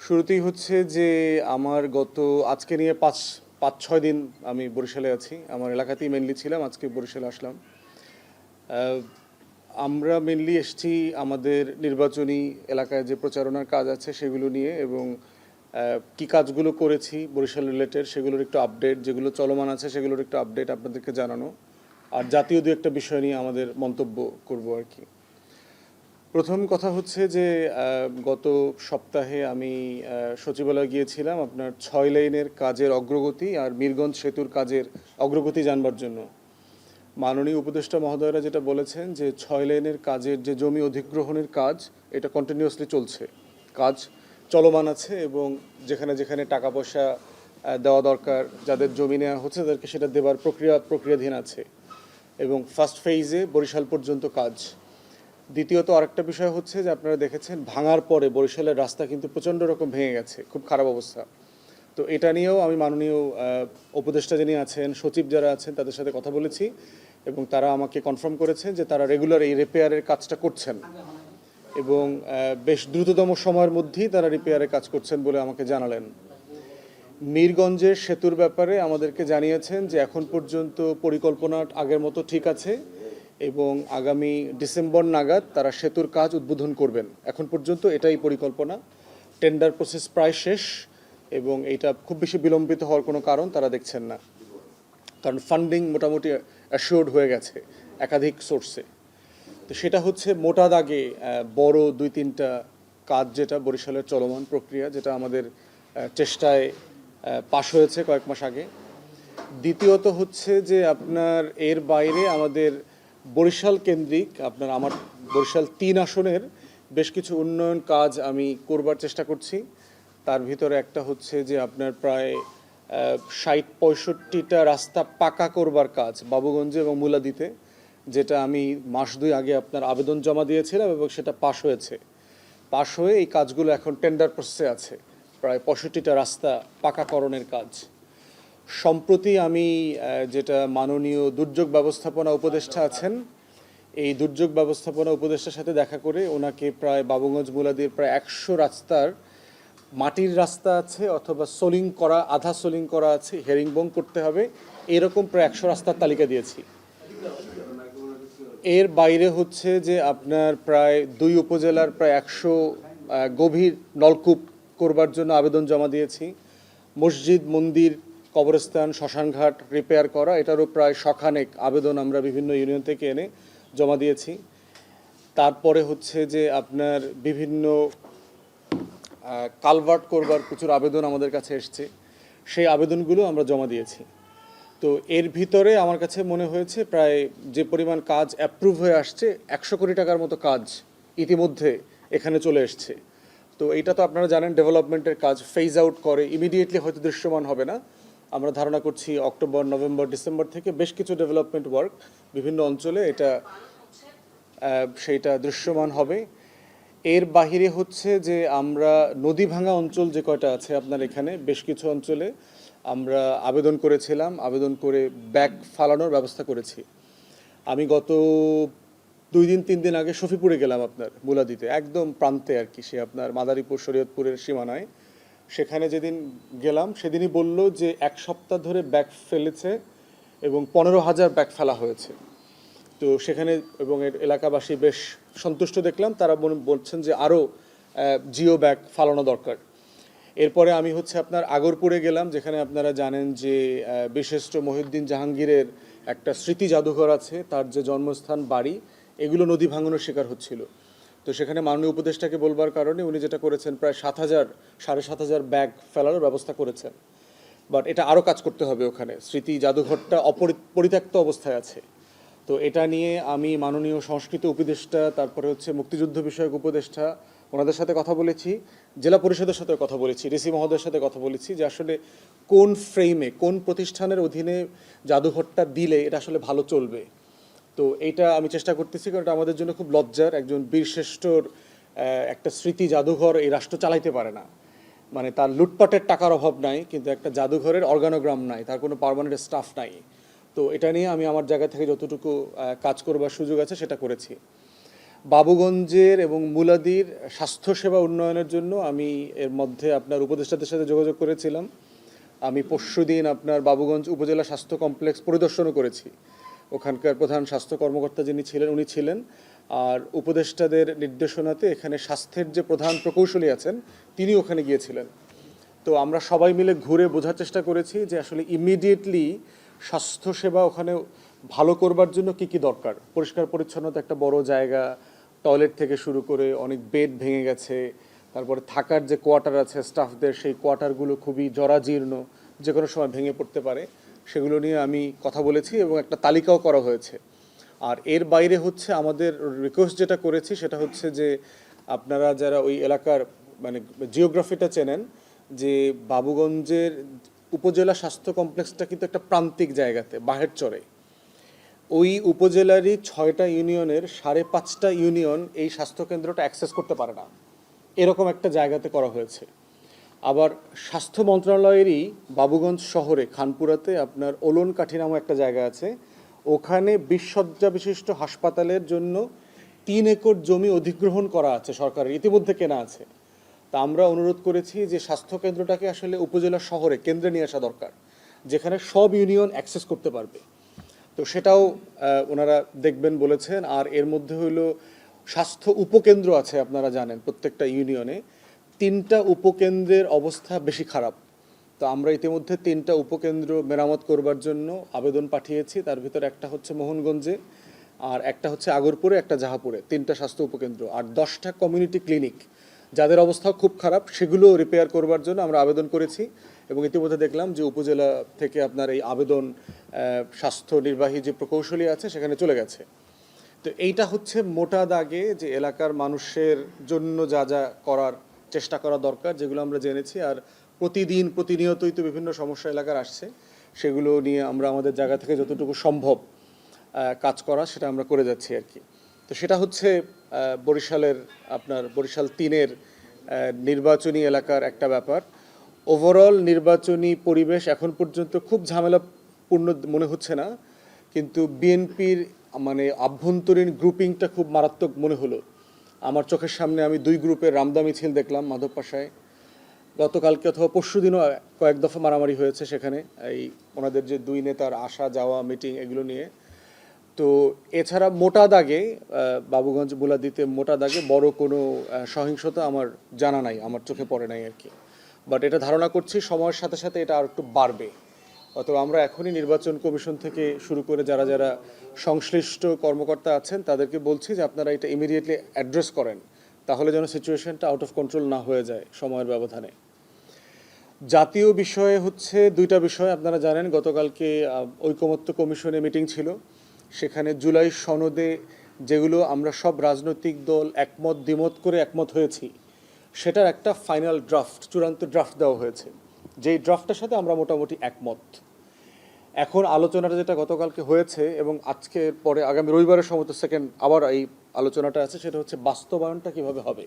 শুরুতেই হচ্ছে যে আমার আজকে নিয়ে পাঁচ পাঁচ ছয় দিন আমি বরিশালে আছি। আমার এলাকাতেই মেনলি ছিলাম, আজকে বরিশালে আসলাম। আহ, আমরা মেনলি এসেছি আমাদের নির্বাচনী এলাকায় যে প্রচারণার কাজ আছে সেগুলো নিয়ে, এবং কি কাজগুলো করেছি বরিশাল রিলেটেড সেগুলোর একটু আপডেট, যেগুলো চলমান আছে সেগুলোর একটু আপডেট আপনাদেরকে জানানো, আর জাতীয় দু একটা বিষয় নিয়ে আমাদের মন্তব্য করব আর কি। প্রথম কথা হচ্ছে যে গত সপ্তাহে আমি সচিবালয়ে গিয়েছিলাম আপনার 6 লেনের কাজের অগ্রগতি আর মিরগঞ্জ সেতুর কাজের অগ্রগতি জানবার জন্য। মাননীয় উপদেষ্টা মহোদয়রা যেটা বলেছেন যে 6 লেনের কাজের যে জমি অধিগ্রহণের কাজ, এটা কন্টিনিউয়াসলি চলছে, কাজ চলমান আছে, এবং যেখানে যেখানে টাকা পয়সা দেওয়া দরকার, যাদের জমি নেওয়া হচ্ছে তাদেরকে সেটা দেওয়ার প্রক্রিয়াধীন আছে, এবং ফার্স্ট ফেজে বরিশাল পর্যন্ত কাজ। দ্বিতীয়ত আরেকটা বিষয় হচ্ছে যে আপনারা দেখেছেন ভাঙার পরে বরিশালের রাস্তা কিন্তু প্রচণ্ড রকম ভেঙে গেছে, খুব খারাপ অবস্থা। তো এটা নিয়েও আমি মাননীয় উপদেষ্টা যিনি আছেন, সচিব যারা আছেন তাদের সাথে কথা বলেছি, এবং তারা আমাকে কনফার্ম করেছেন যে তারা রেগুলার এই রিপেয়ারের কাজটা করছেন, এবং বেশ দ্রুততম সময়ের মধ্যেই তারা রিপেয়ারের কাজ করছেন বলে আমাকে জানালেন। মিরগঞ্জের সেতুর ব্যাপারে আমাদেরকে জানিয়েছেন যে এখন পর্যন্ত পরিকল্পনা আগের মতো ঠিক আছে, এবং আগামী ডিসেম্বর নাগাদ তারা সেতুর কাজ উদ্বোধন করবেন। এখন পর্যন্ত এটাই পরিকল্পনা। টেন্ডার প্রসেস প্রায় শেষ, এবং এইটা খুব বেশি বিলম্বিত হওয়ার কোনো কারণ তারা দেখছেন না, কারণ ফান্ডিং মোটামুটি অ্যাশিওর্ড হয়ে গেছে একাধিক সোর্সে। তো সেটা হচ্ছে মোটা দাগে বড় 2-3টা কাজ, যেটা বরিশালের চলমান প্রক্রিয়া, যেটা আমাদের চেষ্টায় পাশ হয়েছে কয়েক মাস আগে। দ্বিতীয়ত হচ্ছে যে আপনার এর বাইরে আমাদের বরিশাল কেন্দ্রিক আমার বরিশাল 3 আসনের বেশ কিছু উন্নয়ন কাজ আমি করবার চেষ্টা করছি। তার ভিতরে একটা হচ্ছে যে আপনার প্রায় 60-65টা রাস্তা পাকা করবার কাজ বাবুগঞ্জে এবং মুলাদিতে, যেটা আমি মাস 2 আগে আপনার আবেদন জমা দিয়েছিলাম, এবং সেটা পাশ হয়েছে। পাশ হয়ে এই কাজগুলো এখন টেন্ডার প্রসেসে আছে, প্রায় 65টা রাস্তা পাকাকরণের কাজ। সম্প্রতি আমি যেটা মাননীয় দুর্যোগ ব্যবস্থাপনা উপদেষ্টা আছেন, এই দুর্যোগ ব্যবস্থাপনা উপদেষ্টার সাথে দেখা করে ওনাকে প্রায় বাবুগঞ্জ মুলাদির প্রায় 100 রাস্তার মাটির রাস্তা আছে, অথবা সোলিং করা, আধা সোলিং করা আছে, হেরিংবং করতে হবে, এরকম প্রায় 100 রাস্তার তালিকা দিয়েছি। এর বাইরে হচ্ছে যে আপনার প্রায় 2 উপজেলার প্রায় 100 গভীর নলকূপ করবার জন্য আবেদন জমা দিয়েছি। মসজিদ, মন্দির, কবরস্থান, শ্মশানঘাট রিপেয়ার করা, এটারও প্রায় শখানেক আবেদন আমরা বিভিন্ন ইউনিয়ন থেকে এনে জমা দিয়েছি। তারপরে হচ্ছে যে আপনার বিভিন্ন কালভার্ট করবার প্রচুর আবেদন আমাদের কাছে এসছে, সেই আবেদনগুলো আমরা জমা দিয়েছি। তো এর ভিতরে আমার কাছে মনে হয়েছে প্রায় যে পরিমাণ কাজ অ্যাপ্রুভ হয়ে আসছে, 100 কোটি টাকার মতো কাজ ইতিমধ্যে এখানে চলে এসছে। তো এইটা তো আপনারা জানেন, ডেভেলপমেন্টের কাজ ফেজ আউট করে, ইমিডিয়েটলি হয়তো দৃশ্যমান হবে না। আমরা ধারণা করছি অক্টোবর, নভেম্বর, ডিসেম্বর থেকে বেশ কিছু ডেভেলপমেন্ট ওয়ার্ক বিভিন্ন অঞ্চলে সেইটা দৃশ্যমান হবে। এর বাহিরে হচ্ছে যে আমরা নদী ভাঙা অঞ্চল যে কয়টা আছে আপনার এখানে, বেশ কিছু অঞ্চলে আমরা আবেদন করেছিলাম, আবেদন করে ব্যাগ ফালানোর ব্যবস্থা করেছি। আমি গত 2-3 দিন আগে শফিপুরে গেলাম, আপনার মুলাদিতে একদম প্রান্তে আর কি, সে আপনার মাদারীপুর শরীয়তপুরের সীমানায়। সেখানে যেদিন গেলাম সেদিনই বলল যে 1 সপ্তাহ ধরে ব্যাগ ফেলেছে, এবং 15,000 ব্যাগ ফেলা হয়েছে। তো সেখানে এবং এর এলাকাবাসী বেশ সন্তুষ্ট দেখলাম, তারা বলছেন যে আরও জিও ব্যাগ ফালানো দরকার। এরপরে আমি হচ্ছে আপনার আগরপুরে গেলাম, যেখানে আপনারা জানেন যে বিশিষ্ট মহিউদ্দিন জাহাঙ্গীরের একটা স্মৃতি জাদুঘর আছে, তার যে জন্মস্থান, বাড়ি, এগুলো নদী ভাঙনের শিকার হচ্ছিল। তো সেখানে মাননীয় উপদেষ্টাকে বলবার কারণে উনি যেটা করেছেন, প্রায় 7,000-7,500 ব্যাগ ফেলার ব্যবস্থা করেছেন। বাট এটা আরও কাজ করতে হবে, ওখানে স্মৃতি জাদুঘরটা পরিত্যক্ত অবস্থায় আছে। তো এটা নিয়ে আমি মাননীয় সংস্কৃতি উপদেষ্টা, তারপরে হচ্ছে মুক্তিযুদ্ধ বিষয়ক উপদেষ্টা, ওনাদের সাথে কথা বলেছি, জেলা পরিষদের সাথে কথা বলেছি, ডিসি মহোদয়ের সাথে কথা বলেছি, যে আসলে কোন ফ্রেমে, কোন প্রতিষ্ঠানের অধীনে জাদুঘরটা দিলে এটা আসলে ভালো চলবে। তো এইটা আমি চেষ্টা করতেছি, কারণ এটা আমাদের জন্য খুব লজ্জার, একজন বীরশ্রেষ্ঠর একটা স্মৃতি জাদুঘর এই রাষ্ট্র চালাইতে পারে না। মানে তার লুটপাটের টাকার অভাব নাই, কিন্তু একটা জাদুঘরের অর্গানোগ্রাম নাই, তার কোনো পার্মানেন্ট স্টাফ নাই। তো এটা নিয়ে আমি আমার জায়গা থেকে যতটুকু কাজ করবার সুযোগ আছে সেটা করেছি। বাবুগঞ্জের এবং মুলাদির স্বাস্থ্যসেবা উন্নয়নের জন্য আমি এর মধ্যে আপনার উপদেষ্টাদের সাথে যোগাযোগ করেছিলাম। আমি পরশুদিন আপনার বাবুগঞ্জ উপজেলা স্বাস্থ্য কমপ্লেক্স পরিদর্শনও করেছি। ওখানকার প্রধান স্বাস্থ্য কর্মকর্তা যিনি ছিলেন উনি ছিলেন, আর উপদেষ্টাদের নির্দেশনাতে এখানে স্বাস্থ্যের যে প্রধান প্রকৌশলী আছেন তিনি ওখানে গিয়েছিলেন। তো আমরা সবাই মিলে ঘুরে বোঝার চেষ্টা করেছি যে আসলে ইমিডিয়েটলি স্বাস্থ্যসেবা ওখানে ভালো করবার জন্য কি কি দরকার। পরিষ্কার পরিচ্ছন্নতা একটা বড় জায়গা, টয়লেট থেকে শুরু করে অনেক বেড ভেঙে গেছে, তারপরে থাকার যে কোয়ার্টার আছে স্টাফদের সেই কোয়ার্টারগুলো খুবই জরাজীর্ণ, যে কোনো সময় ভেঙে পড়তে পারে। সেগুলো নিয়ে আমি কথা বলেছি এবং একটা তালিকাও করা হয়েছে। আর এর বাইরে হচ্ছে আমাদের রিকোয়েস্ট যেটা করেছি সেটা হচ্ছে যে আপনারা যারা ওই এলাকার মানে জিওগ্রাফিটা চেনেন, যে বাবুগঞ্জের উপজেলা স্বাস্থ্য কমপ্লেক্সটা কিন্তু একটা প্রান্তিক জায়গাতে বাহের চরে। ওই উপজেলারই 6টা ইউনিয়নের 5.5টা ইউনিয়ন এই স্বাস্থ্যকেন্দ্রটা অ্যাক্সেস করতে পারে না, এরকম একটা জায়গাতে করা হয়েছে। আবার স্বাস্থ্য মন্ত্রণালয়েরই বাবুগঞ্জ শহরে খানপুরাতে আপনার ওলন কাঠি নামক একটা জায়গা আছে, ওখানে 20 শয্যা বিশিষ্ট হাসপাতালের জন্য 3 একর জমি অধিগ্রহণ করা আছে, সরকারের ইতিমধ্যে কেনা আছে। তা আমরা অনুরোধ করেছি যে স্বাস্থ্য কেন্দ্রটাকে আসলে উপজেলা শহরে কেন্দ্রে নিয়ে আসা দরকার, যেখানে সব ইউনিয়ন অ্যাক্সেস করতে পারবে। তো সেটাও ওনারা দেখবেন বলেছেন। আর এর মধ্যে হইলো স্বাস্থ্য উপকেন্দ্র আছে, আপনারা জানেন প্রত্যেকটা ইউনিয়নে 3টা উপকেন্দ্রের অবস্থা বেশি খারাপ। তো আমরা ইতিমধ্যে 3টা উপকেন্দ্র মেরামত করবার জন্য আবেদন পাঠিয়েছি। তার ভিতরে একটা হচ্ছে মোহনগঞ্জে, আর একটা হচ্ছে আগরপুরে, একটা জাহাপুরে, 3টা স্বাস্থ্য উপকেন্দ্র, আর 10টা কমিউনিটি ক্লিনিক যাদের অবস্থাও খুব খারাপ সেগুলো রিপেয়ার করবার জন্য আমরা আবেদন করেছি। এবং ইতিমধ্যে দেখলাম যে উপজেলা থেকে আপনার এই আবেদন স্বাস্থ্য নির্বাহী যে প্রকৌশলী আছে সেখানে চলে গেছে। তো এইটা হচ্ছে মোটা দাগে যে এলাকার মানুষের জন্য যা যা করার চেষ্টা করা দরকার, যেগুলো আমরা জেনেছি। আর প্রতিনিয়তই তো বিভিন্ন সমস্যা এলাকার আসছে, সেগুলো নিয়ে আমরা আমাদের জায়গা থেকে যতটুকু সম্ভব কাজ করা সেটা আমরা করে যাচ্ছি আর কি। তো সেটা হচ্ছে বরিশালের আপনার বরিশাল 3-এর নির্বাচনী এলাকার একটা ব্যাপার। ওভারঅল নির্বাচনী পরিবেশ এখন পর্যন্ত খুব ঝামেলাপূর্ণ মনে হচ্ছে না, কিন্তু বিএনপির মানে আভ্যন্তরীণ গ্রুপিংটা খুব মারাত্মক মনে হলো। আমার চোখের সামনে আমি 2 গ্রুপের রামদা মিছিল দেখলাম মাধব পাশায়। গতকালকে অথবা পরশু দিনও কয়েক দফা মারামারি হয়েছে সেখানে, এই ওনাদের যে 2 নেতার আসা যাওয়া মিটিং এগুলো নিয়ে। তো এছাড়া মোটা দাগে বাবুগঞ্জ বুলাদিতে মোটা দাগে বড় কোনো সহিংসতা আমার জানা নাই, আমার চোখে পড়ে নাই আর কি। বাট এটা ধারণা করছি সময়ের সাথে সাথে এটা আর একটু বাড়বে। অথবা আমরা এখনই নির্বাচন কমিশন থেকে শুরু করে যারা যারা সংশ্লিষ্ট কর্মকর্তা আছেন তাদেরকে বলছি যে আপনারা এটা ইমিডিয়েটলি অ্যাড্রেস করেন, তাহলে যেন সিচুয়েশনটা আউট অফ কন্ট্রোল না হয়ে যায় সময়ের ব্যবধানে। জাতীয় বিষয়ে হচ্ছে 2টা বিষয় আপনারা জানেন, গতকালকে ঐকমত্য কমিশনে মিটিং ছিল। সেখানে জুলাই সনদে যেগুলো আমরা সব রাজনৈতিক দল একমত দ্বিমত করে একমত হয়েছি, সেটার একটা ফাইনাল ড্রাফট, চূড়ান্ত ড্রাফট দেওয়া হয়েছে, যেই ড্রাফটের সাথে আমরা মোটামুটি একমত। এখন আলোচনাটা যেটা গতকালকে হয়েছে এবং আজকের পরে আগামী রবিবারের সময় সেকেন্ড আবার এই আলোচনাটা আছে, সেটা হচ্ছে বাস্তবায়নটা কিভাবে হবে।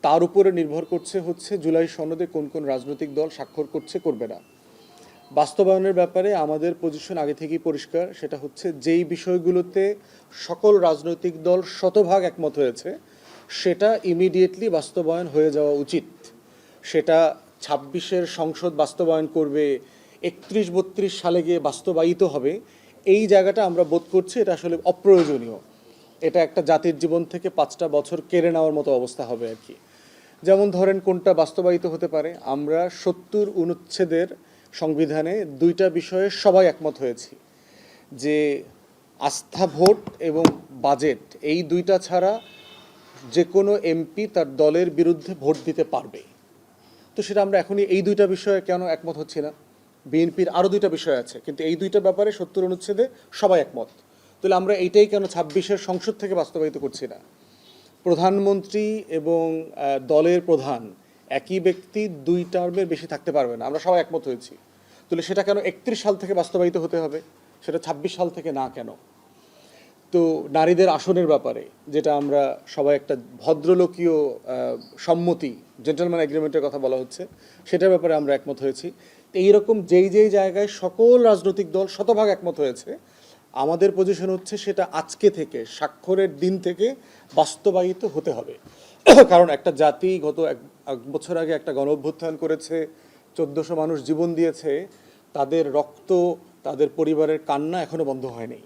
তার উপরে নির্ভর করছে হচ্ছে জুলাই সনদে কোন কোন রাজনৈতিক দল স্বাক্ষর করছে করবে না। বাস্তবায়নের ব্যাপারে আমাদের পজিশন আগে থেকেই পরিষ্কার, সেটা হচ্ছে যেই বিষয়গুলোতে সকল রাজনৈতিক দল শতভাগ একমত হয়েছে সেটা ইমিডিয়েটলি বাস্তবায়ন হয়ে যাওয়া উচিত। সেটা 26-এর সংসদ বাস্তবায়ন করবে, 31-32 সালে গিয়ে বাস্তবায়িত হবে, এই জায়গাটা আমরা বোধ করছি এটা আসলে অপ্রয়োজনীয়। এটা একটা জাতির জীবন থেকে 5টা বছর কেড়ে নেওয়ার মতো অবস্থা হবে আর কি। যেমন ধরেন কোনটা বাস্তবায়িত হতে পারে, আমরা 70 অনুচ্ছেদের সংবিধানে 2টা বিষয়ে সবাই একমত হয়েছি, যে আস্থা ভোট এবং বাজেট, এই 2টা ছাড়া যে কোনো এমপি তার দলের বিরুদ্ধে ভোট দিতে পারবে। তো সেটা আমরা এখনই এই 2টা বিষয়ে কেন একমত হচ্ছি না? বিএনপির আরও 2টা বিষয় আছে, কিন্তু এই 2টা ব্যাপারে 70 অনুচ্ছেদে সবাই একমত। তাহলে আমরা এইটাই কেন 26-এর সংসদ থেকে বাস্তবায়িত করছি না? প্রধানমন্ত্রী এবং দলের প্রধান একই ব্যক্তি 2 টার্মের বেশি থাকতে পারবে না, আমরা সবাই একমত হয়েছি। তাহলে সেটা কেন 31 সাল থেকে বাস্তবায়িত হতে হবে, সেটা 26 সাল থেকে না কেন? তো নারীদের আসনের ব্যাপারে যেটা আমরা সবাই একটা ভদ্রলোকীয় সম্মতি, জেন্টলম্যান এগ্রিমেন্টের কথা বলা হচ্ছে, সেটার ব্যাপারে আমরা একমত হয়েছি। তো এইরকম যেই যেই জায়গায় সকল রাজনৈতিক দল শতভাগ একমত হয়েছে, আমাদের পজিশন হচ্ছে সেটা আজকে থেকে, স্বাক্ষরের দিন থেকে বাস্তবায়িত হতে হবে। কারণ একটা জাতি গত এক বছর আগে একটা গণ অভ্যুত্থান করেছে, 1400 মানুষ জীবন দিয়েছে, তাদের রক্ত, তাদের পরিবারের কান্না এখনো বন্ধ হয়নি।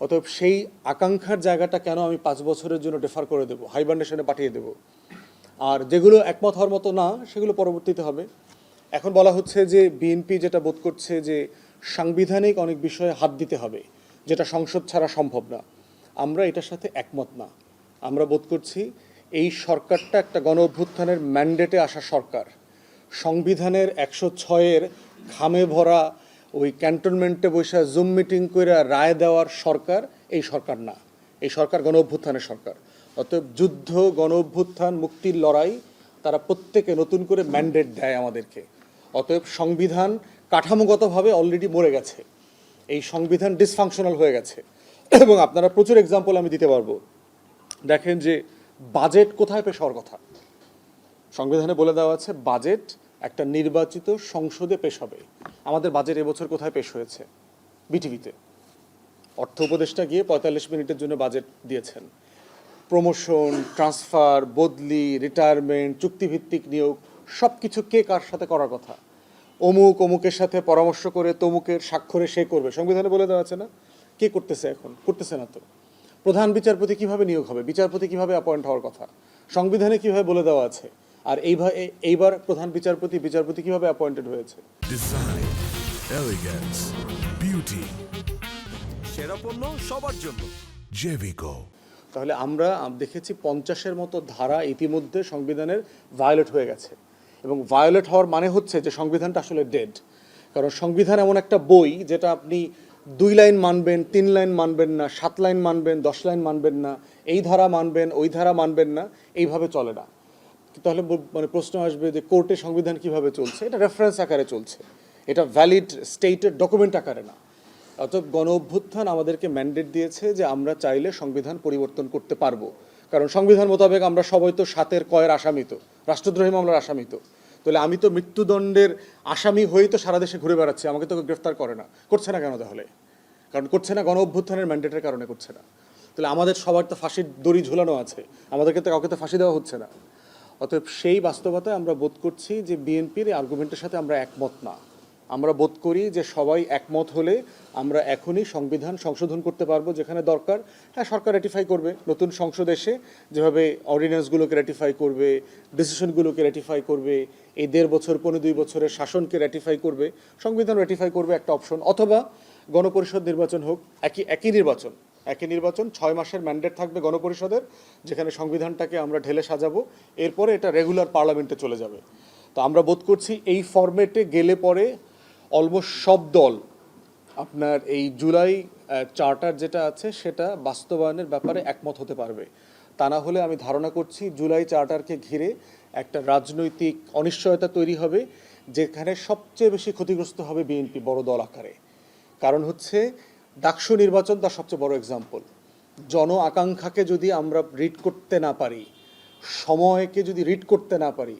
অতএব সেই আকাঙ্ক্ষার জায়গাটা কেন আমি 5 বছরের জন্য ডেফার করে দেবো, হাইবারনেশনে পাঠিয়ে দেবো? আর যেগুলো একমত হওয়ার মতো না, সেগুলো পরবর্তীতে হবে। এখন বলা হচ্ছে যে বিএনপি যেটা বোধ করছে যে সাংবিধানিক অনেক বিষয়ে হাত দিতে হবে, যেটা সংসদ ছাড়া সম্ভব না। আমরা এটার সাথে একমত না। আমরা বোধ করছি এই সরকারটা একটা গণ অভ্যুত্থানের ম্যান্ডেটে আসা সরকার। সংবিধানের 106-এর খামে ভরা ওই ক্যান্টনমেন্টে বসে জুম মিটিং করে রায় দেওয়ার সরকার এই সরকার না। এই সরকার গণ অভ্যুত্থানের সরকার। অতএব যুদ্ধ, গণ অভ্যুত্থান, মুক্তির লড়াই তারা প্রত্যেকে নতুন করে ম্যান্ডেট দেয় আমাদেরকে। অতএব সংবিধান কাঠামোগতভাবে অলরেডি মরে গেছে, এই সংবিধান ডিসফাংশনাল হয়ে গেছে। এবং আপনারা প্রচুর এক্সাম্পল আমি দিতে পারবো। দেখেন যে বাজেট কোথায় পেশ হওয়ার কথা, সংবিধানে বলে দেওয়া আছে বাজেট একটা নির্বাচিত সংসদে পেশ হবে। আমাদের বাজেট এবছর কোথায় পেশ হয়েছে? বিটিভিতে। অর্থ উপদেষ্টা গিয়ে 45 মিনিটের জন্য বাজেট দিয়েছেন। প্রমোশন, ট্রান্সফার, বদলি, রিটায়ারমেন্ট, চুক্তিভিত্তিক নিয়োগ, সব কিছু কে কার সাথে করার কথা? অমুকের সাথে পরামর্শ করে তমুকের স্বাক্ষরে সে করবে, সংবিধানে বলে দেওয়া আছে না? কে করতেছে? এখন করতেছে না তো। প্রধান বিচারপতি কিভাবে নিয়োগ হবে, বিচারপতি কিভাবে অ্যাপয়েন্ট হওয়ার কথা, সংবিধানে কিভাবে বলে দেওয়া আছে। আর এইবার প্রধান বিচারপতি কিভাবে অ্যাপয়েন্টেড হয়েছে? ডিজাইন, এলিগেন্স, বিউটি, সেরা পণ্য সবার জন্য জেভিকো। তাহলে আমরা দেখেছি 50-এর মতো ধারা ইতিমধ্যে সংবিধানের ভায়োলেট হয়ে গেছে। এবং ভায়োলেট হওয়ার মানে হচ্ছে যে সংবিধানটা আসলে ডেড। কারণ সংবিধান এমন একটা বই যেটা আপনি 2 লাইন মানবেন, 3 লাইন মানবেন না, 7 লাইন মানবেন, 10 লাইন মানবেন না, এই ধারা মানবেন, ওই ধারা মানবেন না, এইভাবে চলে না। তাহলে মানে প্রশ্ন আসবে যে কোর্টে সংবিধান কিভাবে চলছে? এটা রেফারেন্স আকারে চলছে, এটা ভ্যালিড স্টেটেড ডকুমেন্ট আকারে না। অতএব গণ অভ্যুত্থান আমাদেরকে ম্যান্ডেট দিয়েছে যে আমরা চাইলে সংবিধান পরিবর্তন করতে পারবো। কারণ সংবিধান মোতাবেক আমরা সবাই তো 7-এর কয়ের আসামিত, রাষ্ট্রদ্রোহী মামলার আসামিত। তাহলে আমি তো মৃত্যুদণ্ডের আসামি হয়েই তো সারা দেশে ঘুরে বেড়াচ্ছি, আমাকে তো গ্রেফতার করে না। করছে না কেন তাহলে? কারণ করছে না গণ অভ্যুত্থানের ম্যান্ডেটের কারণে করছে না। তাহলে আমাদের সবার তো ফাঁসির দড়ি ঝুলানো আছে, আমাদেরকে তো কাউকে তো ফাঁসি দেওয়া হচ্ছে না। অতএব সেই বাস্তবতায় আমরা বোধ করছি যে বিএনপির এই আর্গুমেন্টের সাথে আমরা একমত না। আমরা বোধ করি যে সবাই একমত হলে আমরা এখনই সংবিধান সংশোধন করতে পারবো যেখানে দরকার। হ্যাঁ, সরকার রেটিফাই করবে, নতুন সংসদ এসে যেভাবে অর্ডিন্যান্সগুলোকে রেটিফাই করবে, ডিসিশনগুলোকে রেটিফাই করবে, এই 1.5 বছর 2 বছরের শাসনকে রেটিফাই করবে, সংবিধান রেটিফাই করবে একটা অপশন। অথবা গণপরিষদ নির্বাচন হোক, একই নির্বাচন 6 মাসের ম্যান্ডেট থাকবে গণপরিষদের, যেখানে সংবিধানটাকে আমরা ঢেলে সাজাবো, এরপরে এটা রেগুলার পার্লামেন্টে চলে যাবে। তো আমরা বোধ করছি এই ফরম্যাটে গেলে পরে অলমোস্ট সব দল আপনার এই জুলাই চার্টার যেটা আছে সেটা বাস্তবায়নের ব্যাপারে একমত হতে পারবে। তা না হলে আমি ধারণা করছি জুলাই চার্টারকে ঘিরে একটা রাজনৈতিক অনিশ্চয়তা তৈরি হবে, যেখানে সবচেয়ে বেশি ক্ষতিগ্রস্ত হবে বিএনপি বড় দল আকারে। কারণ হচ্ছে ডাকসু নির্বাচন তার সবচেয়ে বড় এক্সাম্পল। জন আকাঙ্ক্ষাকে যদি আমরা রিড করতে না পারি, সময়কে যদি রিড করতে না পারি,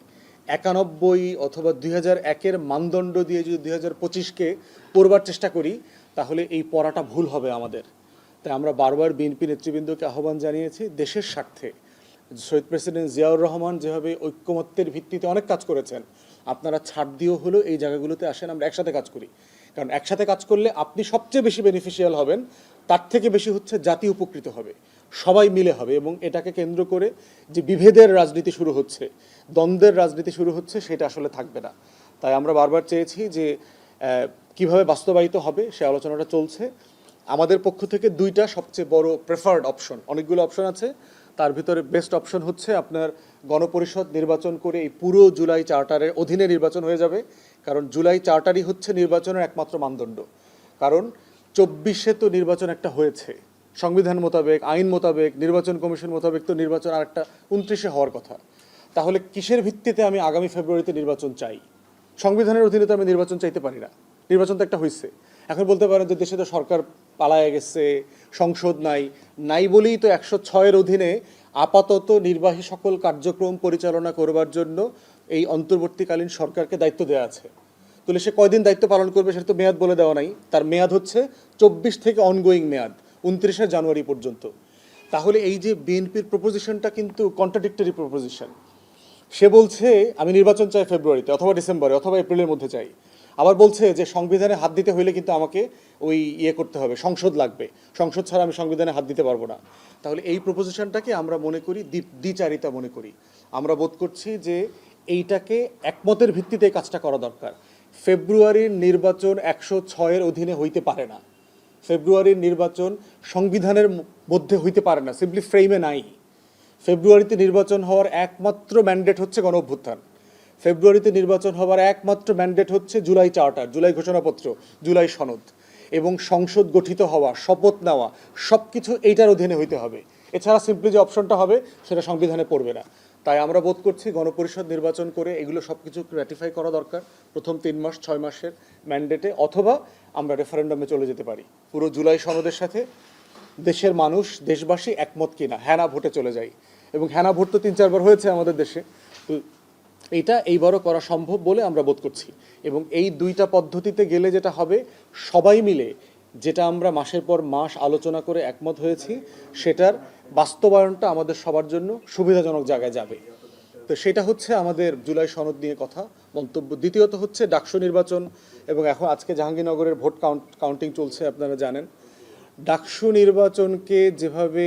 91 অথবা 2001-এর মানদণ্ড দিয়ে যদি 2025-কে পড়বার চেষ্টা করি, তাহলে এই পড়াটা ভুল হবে আমাদের। তাই আমরা বারবার বিএনপি নেতৃবৃন্দকে আহ্বান জানিয়েছি, দেশের স্বার্থে শহীদ প্রেসিডেন্ট জিয়াউর রহমান যেভাবে ঐক্যমত্যের ভিত্তিতে অনেক কাজ করেছেন, আপনারা ছাড় দিয়েও হলো এই জায়গাগুলোতে আসেন, আমরা একসাথে কাজ করি। কারণ একসাথে কাজ করলে আপনি সবচেয়ে বেশি বেনিফিশিয়াল হবেন, তার থেকে বেশি হচ্ছে জাতি উপকৃত হবে, সবাই মিলে হবে। এবং এটাকে কেন্দ্র করে যে বিভেদের রাজনীতি শুরু হচ্ছে, দ্বন্দ্বের রাজনীতি শুরু হচ্ছে, সেটা আসলে থাকবে না। তাই আমরা বারবার চেয়েছি যে কিভাবে বাস্তবায়িত হবে সে আলোচনাটা চলছে। আমাদের পক্ষ থেকে 2টা সবচেয়ে বড় প্রেফার্ড অপশন, অনেকগুলো অপশন আছে, তার ভিতরে বেস্ট অপশন হচ্ছে আপনার গণপরিষদ নির্বাচন করে এই পুরো জুলাই চার্টারের অধীনে নির্বাচন হয়ে যাবে। কারণ জুলাই চার্টারই হচ্ছে নির্বাচনের একমাত্র মানদণ্ড। কারণ 24-এ তো নির্বাচন একটা হয়েছে সংবিধান মোতাবেক, আইন মোতাবেক, নির্বাচন কমিশন মোতাবেক, তো নির্বাচন আর একটা 29-এ হওয়ার কথা। তাহলে কিসের ভিত্তিতে আমি আগামী ফেব্রুয়ারিতে নির্বাচন চাই? সংবিধানের অধীনে তো আমি নির্বাচন চাইতে পারি না, নির্বাচন তো একটা হয়েছে। এখন বলতে পারেন যে দেশে তো সরকার পালায়ে গেছে, সংসদ নাই বলেই তো 106-এর অধীনে আপাতত নির্বাহী সকল কার্যক্রম পরিচালনা করবার জন্য এই অন্তর্বর্তীকালীন সরকারকে দায়িত্ব দেওয়া আছে। তাহলে সে কয়দিন দায়িত্ব পালন করবে সেটা তো মেয়াদ বলে দেওয়া নাই। তার মেয়াদ হচ্ছে 24 থেকে অনগোয়িং মেয়াদ 29শে জানুয়ারি পর্যন্ত। তাহলে এই যে বিএনপির প্রপোজিশনটা কিন্তু কন্ট্রাডিক্টরি প্রপোজিশন। সে বলছে আমি নির্বাচন চাই ফেব্রুয়ারিতে অথবা ডিসেম্বরে অথবা এপ্রিলের মধ্যে চাই, আবার বলছে যে সংবিধানে হাত দিতে হইলে কিন্তু আমাকে ওই করতে হবে, সংসদ লাগবে, সংসদ ছাড়া আমি সংবিধানে হাত দিতে পারবো না। তাহলে এই প্রপোজিশনটাকে আমরা মনে করি দ্বিচারিতা মনে করি। আমরা বোধ করছি যে এইটাকে একমতের ভিত্তিতে এই কাজটা করা দরকার। ফেব্রুয়ারির নির্বাচন 106-এর অধীনে হইতে পারে না, ফেব্রুয়ারির নির্বাচন সংবিধানের মধ্যে হইতে পারে না, সিম্পলি ফ্রেমে নাই। ফেব্রুয়ারিতে নির্বাচন হওয়ার একমাত্র ম্যান্ডেট হচ্ছে গণ অভ্যুত্থান। ফেব্রুয়ারিতে নির্বাচন হওয়ার একমাত্র ম্যান্ডেট হচ্ছে জুলাই চার্টার, জুলাই ঘোষণাপত্র, জুলাই সনদ এবং সংসদ গঠিত হওয়া, শপথ নেওয়া, সব কিছু এইটার অধীনে হইতে হবে। এছাড়া সিম্পলি যে অপশনটা হবে সেটা সংবিধানে পড়বে না। তাই আমরা বোধ করছি গণপরিষদ নির্বাচন করে এগুলো সব কিছু র্যাটিফাই করা দরকার প্রথম 3 মাস 6 মাসের ম্যান্ডেটে, অথবা আমরা রেফারেন্ডামে চলে যেতে পারি পুরো জুলাই সনদের সাথে। দেশের মানুষ, দেশবাসী একমত কিনা, হ্যাঁ না ভোটে চলে যায়। এবং হ্যাঁ না ভোট তো 3-4 বার হয়েছে আমাদের দেশে, তো এইটা এইবারও করা সম্ভব বলে আমরা বোধ করছি। এবং এই দুইটা পদ্ধতিতে গেলে যেটা হবে, সবাই মিলে যেটা আমরা মাসের পর মাস আলোচনা করে একমত হয়েছি সেটার বাস্তবায়নটা আমাদের সবার জন্য সুবিধাজনক জায়গায় যাবে। তো সেটা হচ্ছে আমাদের জুলাই সনদ নিয়ে কথা মন্তব্য। দ্বিতীয়ত হচ্ছে ডাকসু নির্বাচন, এবং এখন আজকে জাহাঙ্গীরনগরের ভোট কাউন্টিং চলছে, আপনারা জানেন। ডাকসু নির্বাচনকে যেভাবে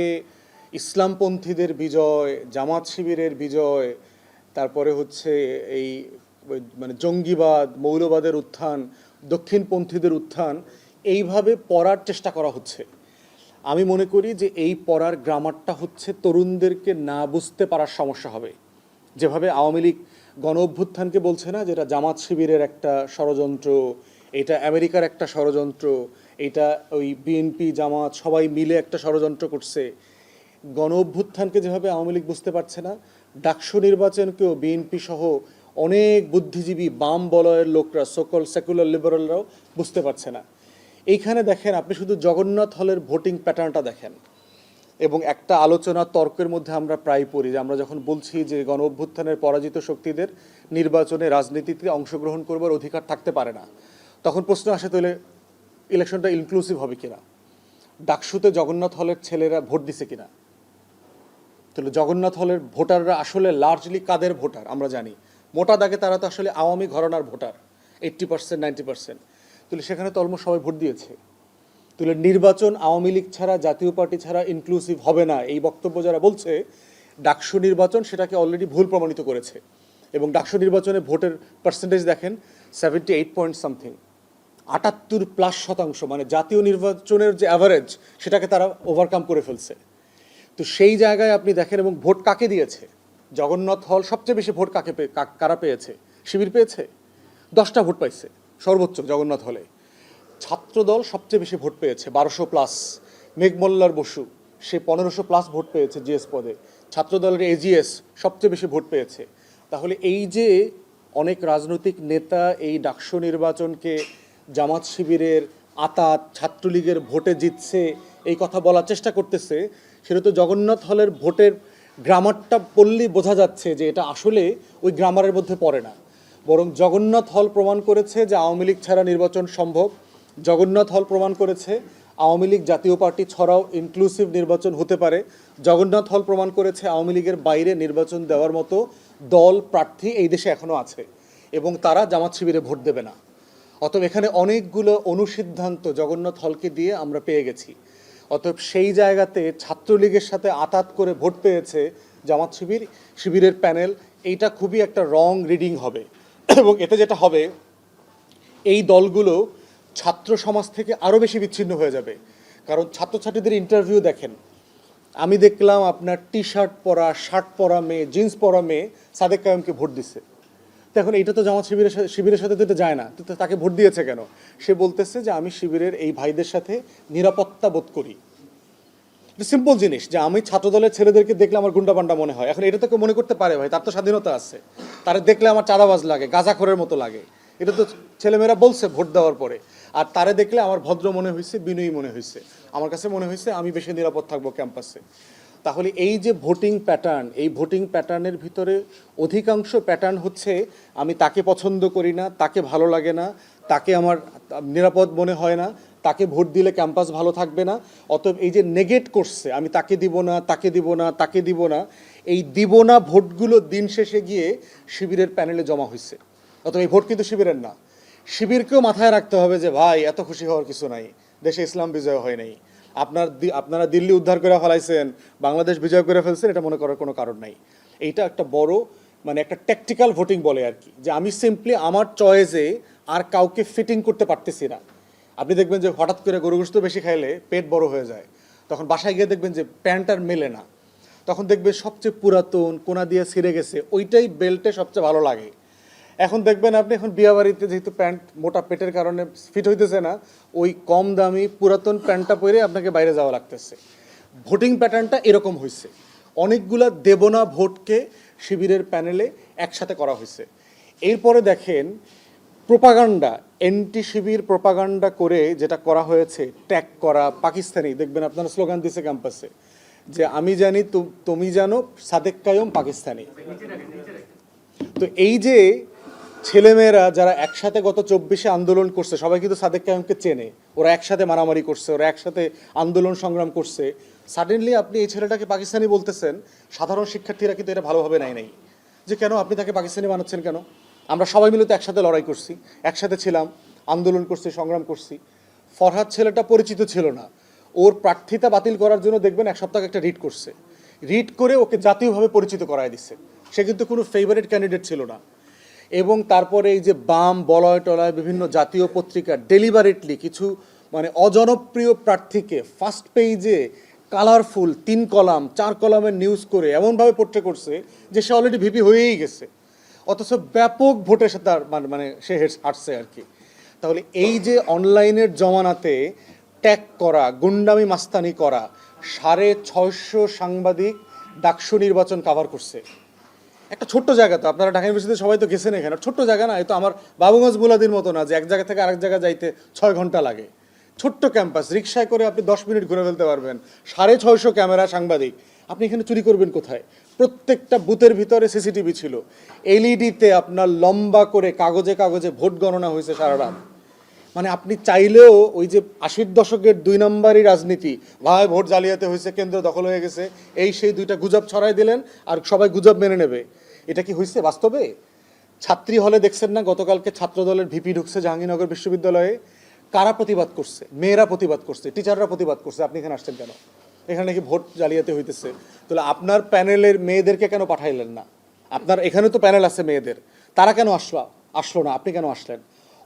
ইসলামপন্থীদের বিজয়, জামাত শিবিরের বিজয়, তারপরে হচ্ছে এই মানে জঙ্গিবাদ, মৌলবাদের উত্থান, দক্ষিণপন্থীদের উত্থান, এইভাবে পড়ার চেষ্টা করা হচ্ছে। আমি মনে করি যে এই পড়ার গ্রামারটা হচ্ছে তরুণদেরকে না বুঝতে পারার সমস্যা হবে। যেভাবে আওয়ামী লীগ গণ অভ্যুত্থানকে বলছে না যেটা জামাত শিবিরের একটা ষড়যন্ত্র, এটা আমেরিকার একটা ষড়যন্ত্র, এটা ওই বিএনপি জামাত সবাই মিলে একটা ষড়যন্ত্র করছে। গণ অভ্যুত্থানকে যেভাবে আওয়ামী লীগ বুঝতে পারছে না, ডাকসু নির্বাচনকেও বিএনপি সহ অনেক বুদ্ধিজীবী বাম বলয়ের লোকরা, সকল সেকুলার লিবারালরাও বুঝতে পারছে না। এইখানে দেখেন, আপনি শুধু জগন্নাথ হলের ভোটিং প্যাটার্নটা দেখেন, এবং একটা আলোচনা তর্কের মধ্যে আমরা প্রায় পড়ি যে আমরা যখন বলছি যে গণ অভ্যুত্থানের পরাজিত শক্তিদের নির্বাচনে রাজনীতিতে অংশগ্রহণ করবার অধিকার থাকতে পারে না, তখন প্রশ্ন আসে তাহলে ইলেকশনটা ইনক্লুসিভ হবে কিনা, ডাকসুতে জগন্নাথ হলের ছেলেরা ভোট দিছে কিনা। তাহলে জগন্নাথ হলের ভোটাররা আসলে লার্জলি কাদের ভোটার আমরা জানি, মোটা দাগে তারা তো আসলে আওয়ামী ঘরানার ভোটার, 80% 90%। তাহলে সেখানে তো অলমোস্ট সবাই ভোট দিয়েছে। তাহলে নির্বাচন আওয়ামী লীগ ছাড়া, জাতীয় পার্টি ছাড়া ইনক্লুসিভ হবে না, এই বক্তব্য যারা বলছে, ডাকসু নির্বাচন সেটাকে অলরেডি ভুল প্রমাণিত করেছে। এবং ডাকসু নির্বাচনে ভোটের পার্সেন্টেজ দেখেন 78 পয়েন্ট সামথিং, 78+%, মানে জাতীয় নির্বাচনের যে অ্যাভারেজ সেটাকে তারা ওভারকাম করে ফেলছে। তো সেই জায়গায় আপনি দেখেন, এবং ভোট কাকে দিয়েছে, জগন্নাথ হল সবচেয়ে বেশি ভোট কারা পেয়েছে, শিবির পেয়েছে, 10টা ভোট পাইছে সর্বোচ্চ জগন্নাথ হলে। ছাত্রদল সবচেয়ে বেশি ভোট পেয়েছে, 1200+। মেঘমল্লার বসু সে 1500+ ভোট পেয়েছে জিএস পদে। ছাত্রদলের এজিএস সবচেয়ে বেশি ভোট পেয়েছে। তাহলে এই যে অনেক রাজনৈতিক নেতা এই ডাকসু নির্বাচনকে জামাত শিবিরের আতাত, ছাত্রলীগের ভোটে জিতছে এই কথা বলার চেষ্টা করতেছে, সেটা তো জগন্নাথ হলের ভোটের গ্রামারটা পড়লেই বোঝা যাচ্ছে যে এটা আসলে ওই গ্রামারের মধ্যে পড়ে না। বরং জগন্নাথ হল প্রমাণ করেছে যে আওয়ামী লীগ ছাড়া নির্বাচন সম্ভব। জগন্নাথ হল প্রমাণ করেছে আওয়ামী লীগ জাতীয় পার্টি ছাড়াও ইনক্লুসিভ নির্বাচন হতে পারে। জগন্নাথ হল প্রমাণ করেছে আওয়ামী লীগের বাইরে নির্বাচন দেওয়ার মতো দল, প্রার্থী এই দেশে এখনও আছে, এবং তারা জামাত শিবিরে ভোট দেবে না। অতএব এখানে অনেকগুলো অনুসিদ্ধান্ত জগন্নাথ হলকে দিয়ে আমরা পেয়ে গেছি। অতএব সেই জায়গাতে ছাত্রলীগের সাথে আতাত করে ভোট পেয়েছে জামাত শিবিরের প্যানেল, এইটা খুবই একটা রং রিডিং হবে। এবং এতে যেটা হবে, এই দলগুলো ছাত্র সমাজ থেকে আরও বেশি বিচ্ছিন্ন হয়ে যাবে। কারণ ছাত্রছাত্রীদের ইন্টারভিউ দেখেন, আমি দেখলাম আপনার টি শার্ট পরা, শার্ট পরা মেয়ে, জিন্স পরা মেয়ে সাদেক কায়েমকে ভোট দিচ্ছে। তো এখন এইটা তো জামাত শিবিরের সাথে তো এটা যায় না, তো তাকে ভোট দিয়েছে কেন? সে বলতেছে যে আমি শিবিরের এই ভাইদের সাথে নিরাপত্তা বোধ করি। সিম্পল জিনিস, যে আমি ছাত্রদলের ছেলেদেরকে দেখলে আমার গুন্ডাপান্ডা মনে হয়। এখন এটা তো কেউ মনে করতে পারে, ভাই তার তো স্বাধীনতা আছে, তারা দেখলে আমার চাঁদাবাজ লাগে, গাঁজাখোরের মতো লাগে, এটা তো ছেলেমেয়েরা বলছে ভোট দেওয়ার পরে। আর তারে দেখলে আমার ভদ্র মনে হয়েছে, বিনয়ী মনে হয়েছে, আমার কাছে মনে হয়েছে আমি বেশি নিরাপদ থাকবো ক্যাম্পাসে। তাহলে এই যে ভোটিং প্যাটার্ন, এই ভোটিং প্যাটার্নের ভিতরে অধিকাংশ প্যাটার্ন হচ্ছে আমি তাকে পছন্দ করি না, তাকে ভালো লাগে না, তাকে আমার নিরাপদ মনে হয় না, তাকে ভোট দিলে ক্যাম্পাস ভালো থাকবে না, অতএব এই যে নেগেট করছে আমি তাকে দিব না, তাকে দিব না, তাকে দিব না, এই দিব না ভোটগুলো দিন শেষে গিয়ে শিবিরের প্যানেলে জমা হয়েছে। অতএব এই ভোট কিন্তু শিবিরের না। শিবিরকেও মাথায় রাখতে হবে যে ভাই এত খুশি হওয়ার কিছু নাই, দেশে ইসলাম বিজয় হয় নাই, আপনারা দিল্লি উদ্ধার করে ফেলাইছেন, বাংলাদেশ বিজয় করে ফেলছেন, এটা মনে করার কোনো কারণ নাই। এইটা একটা বড় মানে একটা ট্যাকটিক্যাল ভোটিং বলে আর কি, যে আমি সিম্পলি আমার চয়েসে আর কাউকে ফিটিং করতে পারতেছি না। আপনি দেখবেন যে হঠাৎ করে গরু গোশত বেশি খাইলে পেট বড় হয়ে যায়, তখন বাসায় গিয়ে দেখবেন যে প্যান্ট আর মেলে না, তখন দেখবেন সবচেয়ে পুরাতন কোনা দিয়ে ছিঁড়ে গেছে ওইটাই বেল্টে সবচেয়ে ভালো লাগে। এখন দেখবেন আপনি এখন বিয়াবাড়িতে যেহেতু প্যান্ট মোটা পেটের কারণে ফিট হইতেছে না, ওই কম দামি পুরাতন প্যান্টটা পরে আপনাকে বাইরে যাওয়া লাগতেছে। ভোটিং প্যাটার্নটা এরকম হয়েছে, অনেকগুলা দেবনা ভোটকে শিবিরের প্যানেলে একসাথে করা হয়েছে। এরপরে দেখেন প্রোপাগান্ডা, এন্টি শিবির প্রোপাগান্ডা করে যেটা করা হয়েছে, ট্যাগ করা পাকিস্তানি, দেখবেন আপনারা স্লোগান দিছে ক্যাম্পাসে যে আমি জানি তুমি জানো সাদেক কায়ুম পাকিস্তানি। তো এই যে ছেলেমেয়েরা যারা একসাথে গত 24-এ আন্দোলন করছে, সবাই কিন্তু সাদেক কায়ুমকে চেনে, ওরা একসাথে মারামারি করছে, ওরা একসাথে আন্দোলন সংগ্রাম করছে। সাডেনলি আপনি এই ছেলেটাকে পাকিস্তানি বলতেছেন, সাধারণ শিক্ষার্থীরা কিন্তু এটা ভালোভাবে নেয় নাই, যে কেন আপনি তাকে পাকিস্তানি বানাচ্ছেন কেন? আমরা সবাই মিলে তো একসাথে লড়াই করছি, একসাথে ছিলাম, আন্দোলন করছি, সংগ্রাম করছি। ফরহাদ ছেলেটা পরিচিত ছিল না, ওর প্রার্থিতা বাতিল করার জন্য দেখবেন এক সপ্তাহ একটা রিট করছে, রিট করে ওকে জাতীয়ভাবে পরিচিত করায় দিচ্ছে। সে কিন্তু কোনো ফেভারিট ক্যান্ডিডেট ছিল না। এবং তারপরে এই যে বাম বলয় টলয় বিভিন্ন জাতীয় পত্রিকা ডেলিভারেটলি কিছু মানে অজনপ্রিয় প্রার্থীকে ফার্স্ট পেজে কালারফুল 3 কলাম 4 কলামের নিউজ করে এমনভাবে পোট্রে করছে যে সে অলরেডি ভিপি হয়েই গেছে, অথচ ব্যাপক ভোটের সাথে মানে সে হাঁটছে আর কি। তাহলে এই যে অনলাইনের জমানাতে ট্যাগ করা, গুন্ডামি মাস্তানি করা, 650 সাংবাদিক ডাকসু নির্বাচন কাভার করছে। একটা ছোট্ট জায়গা, তো আপনারা ঢাকা ইউনিভার্সিটিতে সবাই তো গেছেন, এখানে ছোট্ট জায়গা না, এই তো আমার বাবুগঞ্জ মুলাদির মতো না যে এক জায়গা থেকে আরেক জায়গায় যাইতে 6 ঘন্টা লাগে। ছোট্ট ক্যাম্পাস, রিক্সায় করে আপনি 10 মিনিট ঘুরে ফেলতে পারবেন, 650 ক্যামেরা, সাংবাদিক, আপনি এখানে চুরি করবেন কোথায়? প্রত্যেকটা বুথের ভিতরে সিসিটিভি ছিল, এলইডিতে আপনার লম্বা করে কাগজে কাগজে ভোট গণনা হয়েছে সারা রাত। মানে আপনি চাইলেও ওই যে 80-র দশকের 2 নম্বরই রাজনীতি, ভাই ভোট জালিয়াতি হয়েছে, কেন্দ্র দখল হয়ে গেছে, এই সেই 2টা গুজব ছড়াই দিলেন আর সবাই গুজব মেনে নেবে, এটা কি হয়েছে বাস্তবে? ছাত্রী হলে দেখছেন না গতকালকে ছাত্রদলের ভিপি ঢুকছে জাহাঙ্গীরনগর বিশ্ববিদ্যালয়ে, কারা প্রতিবাদ করছে? মেয়েরা প্রতিবাদ করছে, টিচাররা প্রতিবাদ করছে, আপনি এখানে আসছেন কেন? এখানে নাকি ভোট জালিয়াতি হইতেছে। তাহলে আপনার প্যানেলের মেয়েদেরকে কেন পাঠাইলেন না? আপনার এখানে তো প্যানেল আছে মেয়েদের, তারা কেন আসলো না, আপনি কেন আসলেন?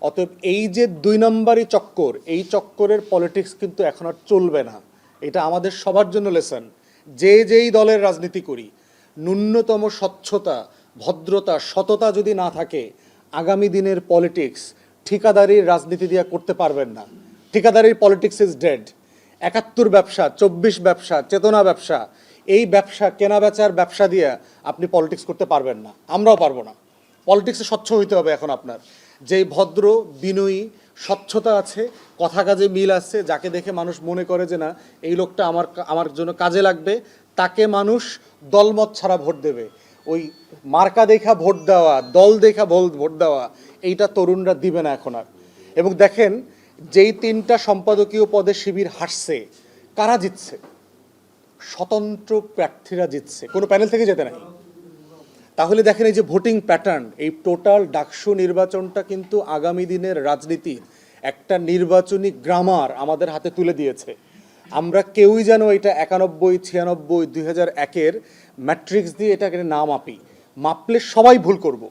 অতএব এই যে 2 নম্বরই চক্কর, এই চক্করের পলিটিক্স কিন্তু এখন আর চলবে না। এটা আমাদের সবার জন্য লেসন। যেই দলের রাজনীতি করি, ন্যূনতম স্বচ্ছতা, ভদ্রতা, সততা যদি না থাকে, আগামী দিনের পলিটিক্স ঠিকাদারির রাজনীতি দিয়ে করতে পারবেন না। ঠিকাদারির পলিটিক্স ইজ ডেড। 71 ব্যবসা, 24 ব্যবসা, চেতনা ব্যবসা, এই ব্যবসা কেনা বেচার ব্যবসা দিয়ে আপনি পলিটিক্স করতে পারবেন না, আমরাও পারবো না। পলিটিক্সে স্বচ্ছ হইতে হবে এখন আপনার, যেই ভদ্র বিনয়ী স্বচ্ছতা আছে, কথা কাজে মিল আছে, যাকে দেখে মানুষ মনে করে যে না এই লোকটা আমার জন্য কাজে লাগবে, তাকে মানুষ দলমত ছাড়া ভোট দেবে। ওই মার্কা দেখা ভোট দেওয়া, দল দেখা ভোট দেওয়া, এইটা তরুণরা দিবে না এখন আর। এবং দেখেন যেই 3টা সম্পাদকীয় পদে শিবির হারছে, কারা জিতছে? স্বতন্ত্র প্রার্থীরা জিতছে, কোনো প্যানেল থেকে যেতে নাই। তাহলে দেখেন এই যে ভোটিং প্যাটার্ন, এই টোটাল ডাকসু নির্বাচনটা কিন্তু আগামী দিনের রাজনীতির একটা নির্বাচনী গ্রামার আমাদের হাতে তুলে দিয়েছে। আমরা কেউই যেন এটা 91, 96, 2001-এর ম্যাট্রিক্স দিয়ে এটাকে না মাপলে সবাই ভুল করব।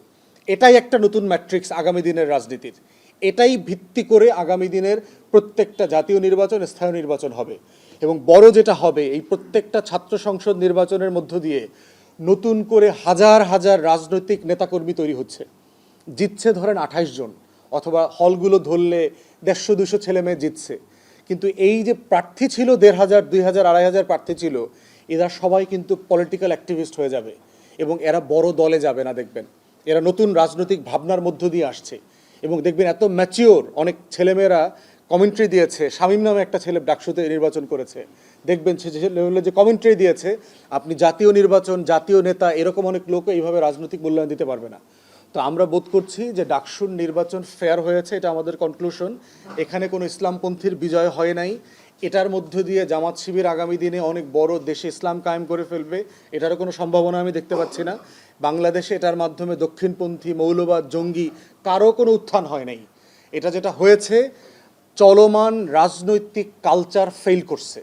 এটাই একটা নতুন ম্যাট্রিক্স আগামী দিনের রাজনীতির। এটাই ভিত্তি করে আগামী দিনের প্রত্যেকটা জাতীয় নির্বাচন, স্থানীয় নির্বাচন হবে। এবং বড় যেটা হবে, এই প্রত্যেকটা ছাত্র সংসদ নির্বাচনের মধ্য দিয়ে নতুন করে হাজার হাজার রাজনৈতিক নেতাকর্মী তৈরি হচ্ছে। জিতছে ধরেন 28 জন, অথবা হলগুলো ধরলে 150-200 ছেলে মেয়ে জিতছে। কিন্তু এই যে প্রার্থী ছিল 1500, 2000, 2500 প্রার্থী ছিল, এরা সবাই কিন্তু পলিটিক্যাল অ্যাক্টিভিস্ট হয়ে যাবে এবং এরা বড় দলে যাবে না। দেখবেন এরা নতুন রাজনৈতিক ভাবনার মধ্য দিয়ে আসছে এবং দেখবেন এত ম্যাচিওর অনেক ছেলেমেয়েরা কমেন্ট্রি দিয়েছে, শামীম নামে একটা ছেলে ডাকসুতে নির্বাচন করেছে, দেখবেন সে যে লেভেলে যে কমেন্ট্রি দিয়েছে, আপনি জাতীয় নির্বাচন, জাতীয় নেতা এরকম অনেক লোকও এইভাবে রাজনৈতিক মূল্যায়ন দিতে পারবে না। তো আমরা বোধ করছি যে ডাকসুর নির্বাচন ফেয়ার হয়েছে, এটা আমাদের কনক্লুশন। এখানে কোনো ইসলামপন্থীর বিজয় হয় নাই। এটার মধ্য দিয়ে জামাত শিবির আগামী দিনে অনেক বড় দেশে ইসলাম কায়েম করে ফেলবে, এটারও কোনো সম্ভাবনা আমি দেখতে পাচ্ছি না। বাংলাদেশে এটার মাধ্যমে দক্ষিণপন্থী, মৌলবাদ, জঙ্গি কারো কোনো উত্থান হয় নাই। এটা যেটা হয়েছে, চলমান রাজনৈতিক কালচার ফেল করছে।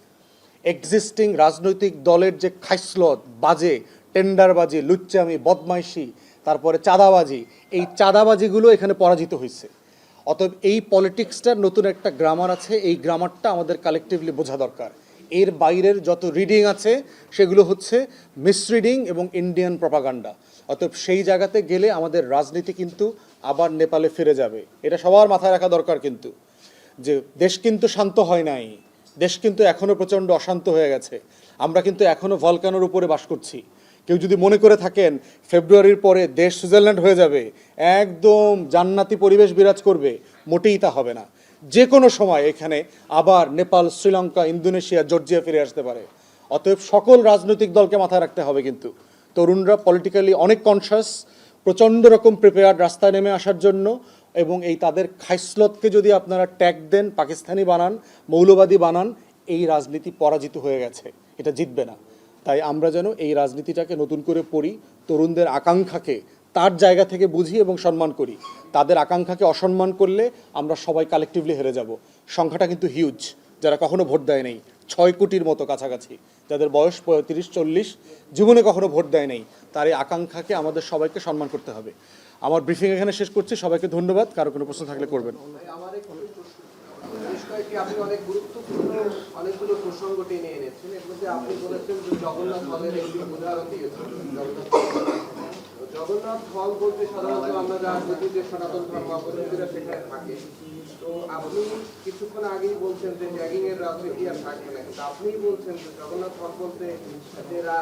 এক্সিস্টিং রাজনৈতিক দলের যে খাইসলত, বাজে টেন্ডারবাজি, লুচ্চামি, বদমাইশি, তারপরে চাঁদাবাজি, এই চাঁদাবাজিগুলো এখানে পরাজিত হয়েছে। অতএব এই পলিটিক্সটার নতুন একটা গ্রামার আছে, এই গ্রামারটা আমাদের কালেকটিভলি বোঝা দরকার। এর বাইরের যত রিডিং আছে সেগুলো হচ্ছে মিসরিডিং এবং ইন্ডিয়ান প্রপাগান্ডা। অতএব সেই জায়গাতে গেলে আমাদের রাজনীতি কিন্তু আবার নেপালে ফিরে যাবে, এটা সবার মাথায় রাখা দরকার। কিন্তু যে দেশ কিন্তু শান্ত হয় নাই, দেশ কিন্তু এখনও প্রচণ্ড অশান্ত হয়ে গেছে। আমরা কিন্তু এখনও ভলকানোর উপরে বাস করছি। কেউ যদি মনে করে থাকেন ফেব্রুয়ারির পরে দেশ সুইজারল্যান্ড হয়ে যাবে, একদম জান্নাতি পরিবেশ বিরাজ করবে, মোটেই তা হবে না। যে কোনো সময় এখানে আবার নেপাল, শ্রীলঙ্কা, ইন্দোনেশিয়া, জর্জিয়া ফিরে আসতে পারে। অতএব সকল রাজনৈতিক দলকে মাথায় রাখতে হবে। কিন্তু তরুণরা পলিটিক্যালি অনেক কনসাস, প্রচণ্ড রকম প্রিপেয়ার্ড রাস্তায় নেমে আসার জন্য। এবং এই তাদের খাইসলতকে যদি আপনারা ট্যাগ দেন, পাকিস্তানি বানান, মৌলবাদী বানান, এই রাজনীতি পরাজিত হয়ে গেছে, এটা জিতবে না। তাই আমরা যেন এই রাজনীতিটাকে নতুন করে পড়ি, তরুণদের আকাঙ্ক্ষাকে তার জায়গা থেকে বুঝি এবং সম্মান করি। তাদের আকাঙ্ক্ষাকে অসম্মান করলে আমরা সবাই কালেকটিভলি হেরে যাব। সংখ্যাটা কিন্তু হিউজ, যারা কখনো ভোট দেয় নেই, 6 কোটির মতো কাছাকাছি, যাদের বয়স 35-40, জীবনে কখনো ভোট দেয় নেই। তার এই আকাঙ্ক্ষাকে আমাদের সবাইকে সম্মান করতে হবে। আমার ব্রিফিং এখানে শেষ করছি, সবাইকে ধন্যবাদ। কারো কোনো প্রশ্ন থাকলে করবেন। আপনি অনেক গুরুত্বপূর্ণ অনেকগুলো প্রসঙ্গ টেনে এনেছেন। এর মধ্যে আপনি বলেছেন যে জগন্নাথ হলের একটি উদাহরণ দিয়েছেন। জগন্নাথ হল বলতে সাধারণত আমরা যা বুঝি যে সনাতন ধর্মাবলম্বীরা সেখানে থাকে। তো আপনি কিছুক্ষণ আগেই বলছেন যে ট্যাগিং এর রাজনীতি আর থাকবে না, কিন্তু আপনিই বলছেন যে জগন্নাথ হল বলতে যারা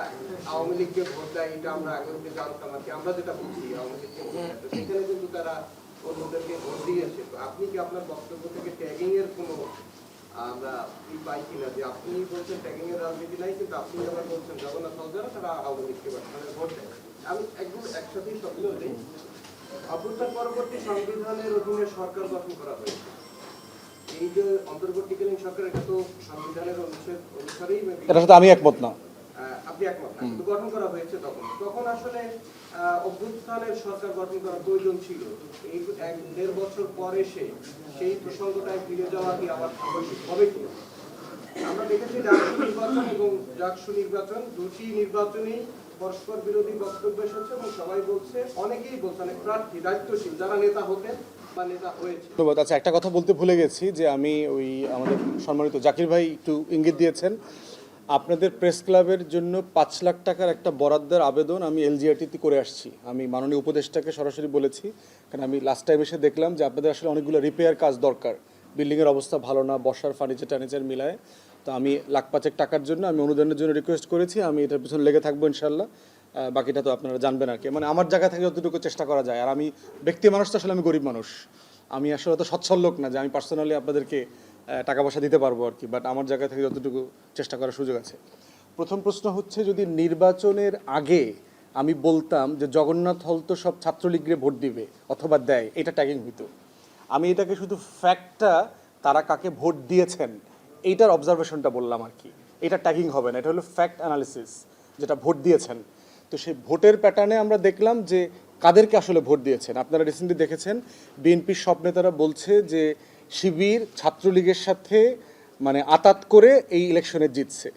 আওয়ামী লীগকে ভোট দেয়, এটা আমরা আগে থেকে জানতাম আর কি। আমরা যেটা বুঝি আওয়ামী লীগকে ভোট দেয়, তো সেখানে কিন্তু তারা অন্যদেরকে ভোট দিয়েছে। তো আপনি কি আপনার বক্তব্য থেকে ট্যাগিং এর কোনো আমরা কি পাই কিনা, যে আপনি বলছেন ট্যাগিং এর রাজনীতি নাই, কিন্তু আপনি আবার বলছেন জগন্নাথ হল যারা তারা আওয়ামী লীগকে ভোট দেয়। আমি একদম একসাথেই সবগুলো নেই। অভ্যুত্থান পরবর্তী সংবিধানের অধীনে সরকার গঠন করা হয়েছে। এই যে অন্তর্বর্তীকালীন সরকার, এটা তো সংবিধানের অনুচ্ছেদ অনুসারেই এটার সাথে আমি একমত না। আপনি একমত না, কিন্তু গঠন করা হয়েছে তখন আসলে অভ্যুত্থানের সরকার গঠন করার প্রয়োজন ছিল। এই 1.5 বছর পরে সেই প্রসঙ্গটায় ফিরে যাওয়া কি আবার আবশ্যক হবে কি? আমরা দেখেছি ডাকসু নির্বাচন এবং জাকসু নির্বাচন, দুটি নির্বাচনেই পরস্পর বিরোধী বক্তব্য এসেছে এবং সবাই বলছে, অনেকেই বলছে, অনেক প্রার্থী দায়িত্বশীল যারা নেতা হতেন বা নেতা হয়েছে। ধন্যবাদ। আচ্ছা, একটা কথা বলতে ভুলে গেছি যে আমি আমাদের সম্মানিত জাকির ভাই একটু ইঙ্গিত দিয়েছেন, আপনাদের প্রেস ক্লাবের জন্য 5 লাখ টাকার একটা বরাদ্দের আবেদন আমি এলজিআরটিতে করে আসছি। আমি মাননীয় উপদেষ্টাকে সরাসরি বলেছি, কারণ আমি লাস্ট টাইম এসে দেখলাম যে আপনাদের আসলে অনেকগুলো রিপেয়ার কাজ দরকার, বিল্ডিংয়ের অবস্থা ভালো না, বসার ফার্নিচার মিলায়। তো আমি 1,05,000 টাকার জন্য আমি অনুদানের জন্য রিকোয়েস্ট করেছি। আমি এটার পিছনে লেগে থাকবো ইনশাল্লাহ। বাকিটা তো আপনারা জানবেন আর কি। মানে আমার জায়গা থেকে যতটুকু চেষ্টা করা যায়। আর আমি ব্যক্তি মানুষ তো, আসলে আমি গরিব মানুষ, আমি আসলে তো সচ্ছল লোক না যে আমি পার্সোনালি আপনাদেরকে টাকা পয়সা দিতে পারবো আর কি। বাট আমার জায়গা থেকে যতটুকু চেষ্টা করার সুযোগ আছে। প্রথম প্রশ্ন হচ্ছে, যদি নির্বাচনের আগে আমি বলতাম যে জগন্নাথ হল তো সব ছাত্রলীগরে ভোট দিবে অথবা দেয়, এটা ট্যাগিং হইতো। আমি এটাকে শুধু ফ্যাক্টটা, তারা কাকে ভোট দিয়েছেন এইটার অবজারভেশনটা বললাম আর কি। এটা ট্যাগিং হবে না, এটা হলো ফ্যাক্ট অ্যানালিসিস, যেটা ভোট দিয়েছেন। তো সেই ভোটের প্যাটার্নে আমরা দেখলাম যে কাদেরকে আসলে ভোট দিয়েছেন। আপনারা রিসেন্টলি দেখেছেন বিএনপির সব নেতারা বলছে যে শিবির ছাত্রলীগের সাথে মানে আতাত করে এই ইলেকশনে জিতছে।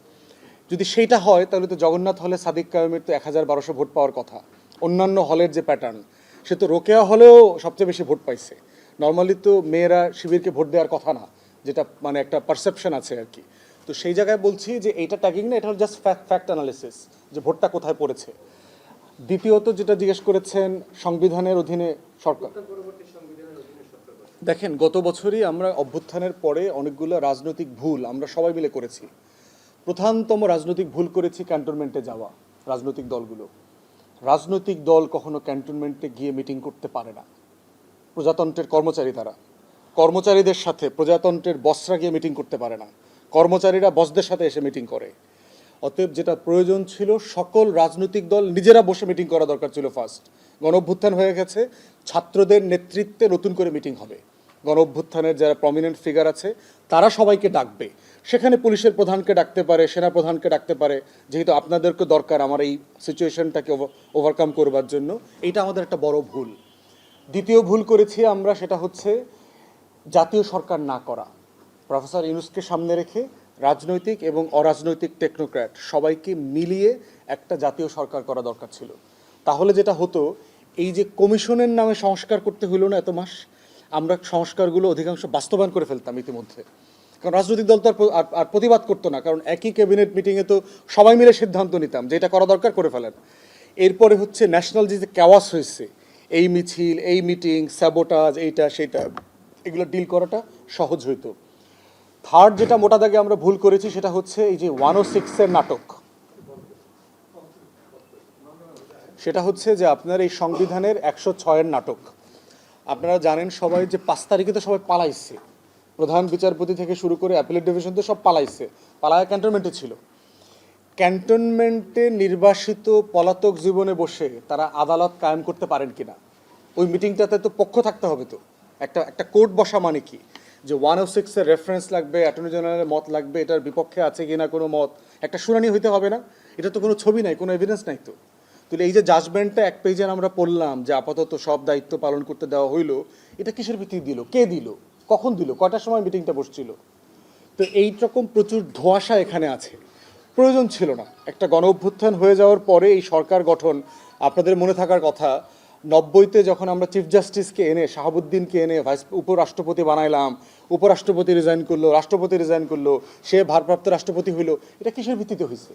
যদি সেইটা হয় তাহলে তো জগন্নাথ হলে সাদিক কায়েমের তো 1000-1200 ভোট পাওয়ার কথা। অন্যান্য হলের যে প্যাটার্ন, সে তো রোকেয়া হলেও সবচেয়ে বেশি ভোট পাইছে। নর্মালি তো মেয়েরা শিবিরকে ভোট দেওয়ার কথা না, যেটা মানে একটা পারসেপশন আছে আর কি। তো সেই জায়গায় বলছি যে এইটা ট্যাগিং না, এটা হলো জাস্ট ফ্যাক্ট অ্যানালিসিস, যে ভোটটা কোথায় পড়েছে। দ্বিতীয়ত যেটা জিজ্ঞেস করেছেন, সংবিধানের অধীনে সরকার। দেখেন, গত বছরই আমরা অভ্যুত্থানের পরে অনেকগুলো রাজনৈতিক ভুল আমরা সবাই মিলে করেছি। প্রধানতম রাজনৈতিক ভুল করেছি ক্যান্টনমেন্টে যাওয়া। রাজনৈতিক দল কখনো ক্যান্টনমেন্টে গিয়ে মিটিং করতে পারে না, প্রজাতন্ত্রের কর্মচারী তারা। কর্মচারীদের সাথে প্রজাতন্ত্রের বসরা গিয়ে মিটিং করতে পারে না, কর্মচারীরা বসদের সাথে এসে মিটিং করে। অতএব যেটা প্রয়োজন ছিল, সকল রাজনৈতিক দল নিজেরা বসে মিটিং করা দরকার ছিল। ফার্স্ট গণ অভ্যুত্থান হয়ে গেছে, ছাত্রদের নেতৃত্বে নতুন করে মিটিং হবে। গণ অভ্যুত্থানের যারা প্রমিনেন্ট ফিগার আছে তারা সবাইকে ডাকবে, সেখানে পুলিশের প্রধানকে ডাকতে পারে, সেনা প্রধানকে ডাকতে পারে, যেহেতু আপনাদেরকে দরকার আমার এই সিচুয়েশনটাকে ওভারকাম করবার জন্য। এইটা আমাদের একটা বড় ভুল। দ্বিতীয় ভুল করেছি আমরা, সেটা হচ্ছে জাতীয় সরকার না করা। প্রফেসর ইউনূসকে সামনে রেখে রাজনৈতিক এবং অরাজনৈতিক টেকনোক্র্যাট সবাইকে মিলিয়ে একটা জাতীয় সরকার করা দরকার ছিল। তাহলে যেটা হতো, এই যে কমিশনের নামে সংস্কার করতে হইল না এত মাস, আমরা সংস্কারগুলো অধিকাংশ বাস্তবায়ন করে ফেলতাম ইতিমধ্যে। কারণ রাজনৈতিক দল তো আর প্রতিবাদ করতো না, কারণ একই ক্যাবিনেট মিটিংয়ে তো সবাই মিলে সিদ্ধান্ত নিতাম যে এটা করা দরকার, করে ফেলেন। এরপরে হচ্ছে ন্যাশনাল যে ক্যাওয়াস হয়েছে, এই মিছিল, এই মিটিং, স্যাবোটাজ, এইটা সেইটা, এগুলো ডিল করাটা সহজ হইতো। থার্ড যেটা মোটা দাগে আমরা ভুল করেছি, সেটা হচ্ছে এই যে 106-এর নাটক। সেটা হচ্ছে যে আপনার এই সংবিধানের 106-এর নাটক। আপনারা জানেন সবাই যে 5 তারিখে তো সবাই পালাইছে, প্রধান বিচারপতি থেকে শুরু করে অ্যাপিলেট ডিভিশন তো সব পালাইছে, পালায়া ক্যান্টনমেন্টে ছিল। ক্যান্টনমেন্টে নির্বাসিত পলাতক জীবনে বসে তারা আদালত কায়েম করতে পারেন কিনা, ওই মিটিংটাতে তো পক্ষ থাকতে হবে। তো একটা কোর্ট বসা মানে কি, যে 106-এর রেফারেন্স লাগবে, অ্যাটর্নি জেনারেলের মত লাগবে, এটার বিপক্ষে আছে কিনা কোনো মত, একটা শুনানি হইতে হবে না? এটা তো কোনো ছবি নাই, কোনো এভিডেন্স নাই। তো তাহলে এই যে জাজমেন্টটা এক পেজের আমরা পড়লাম যে আপাতত সব দায়িত্ব পালন করতে দেওয়া হইলো, এটা কিসের ভিত্তি দিল, কে দিল, কখন দিল, কয়টার সময় মিটিংটা বসছিল? তো এইরকম প্রচুর ধোঁয়াশা এখানে আছে, প্রয়োজন ছিল না। একটা গণ অভ্যুত্থান হয়ে যাওয়ার পরে এই সরকার গঠন, আপনাদের মনে থাকার কথা 90-তে যখন আমরা চিফ জাস্টিসকে এনে, শাহাবুদ্দিনকে এনে উপরাষ্ট্রপতি বানাইলাম, উপরাষ্ট্রপতি রিজাইন করলো, রাষ্ট্রপতি রিজাইন করলো, সে ভারপ্রাপ্ত রাষ্ট্রপতি হইলো, এটা কিসের ভিত্তিতে হয়েছে?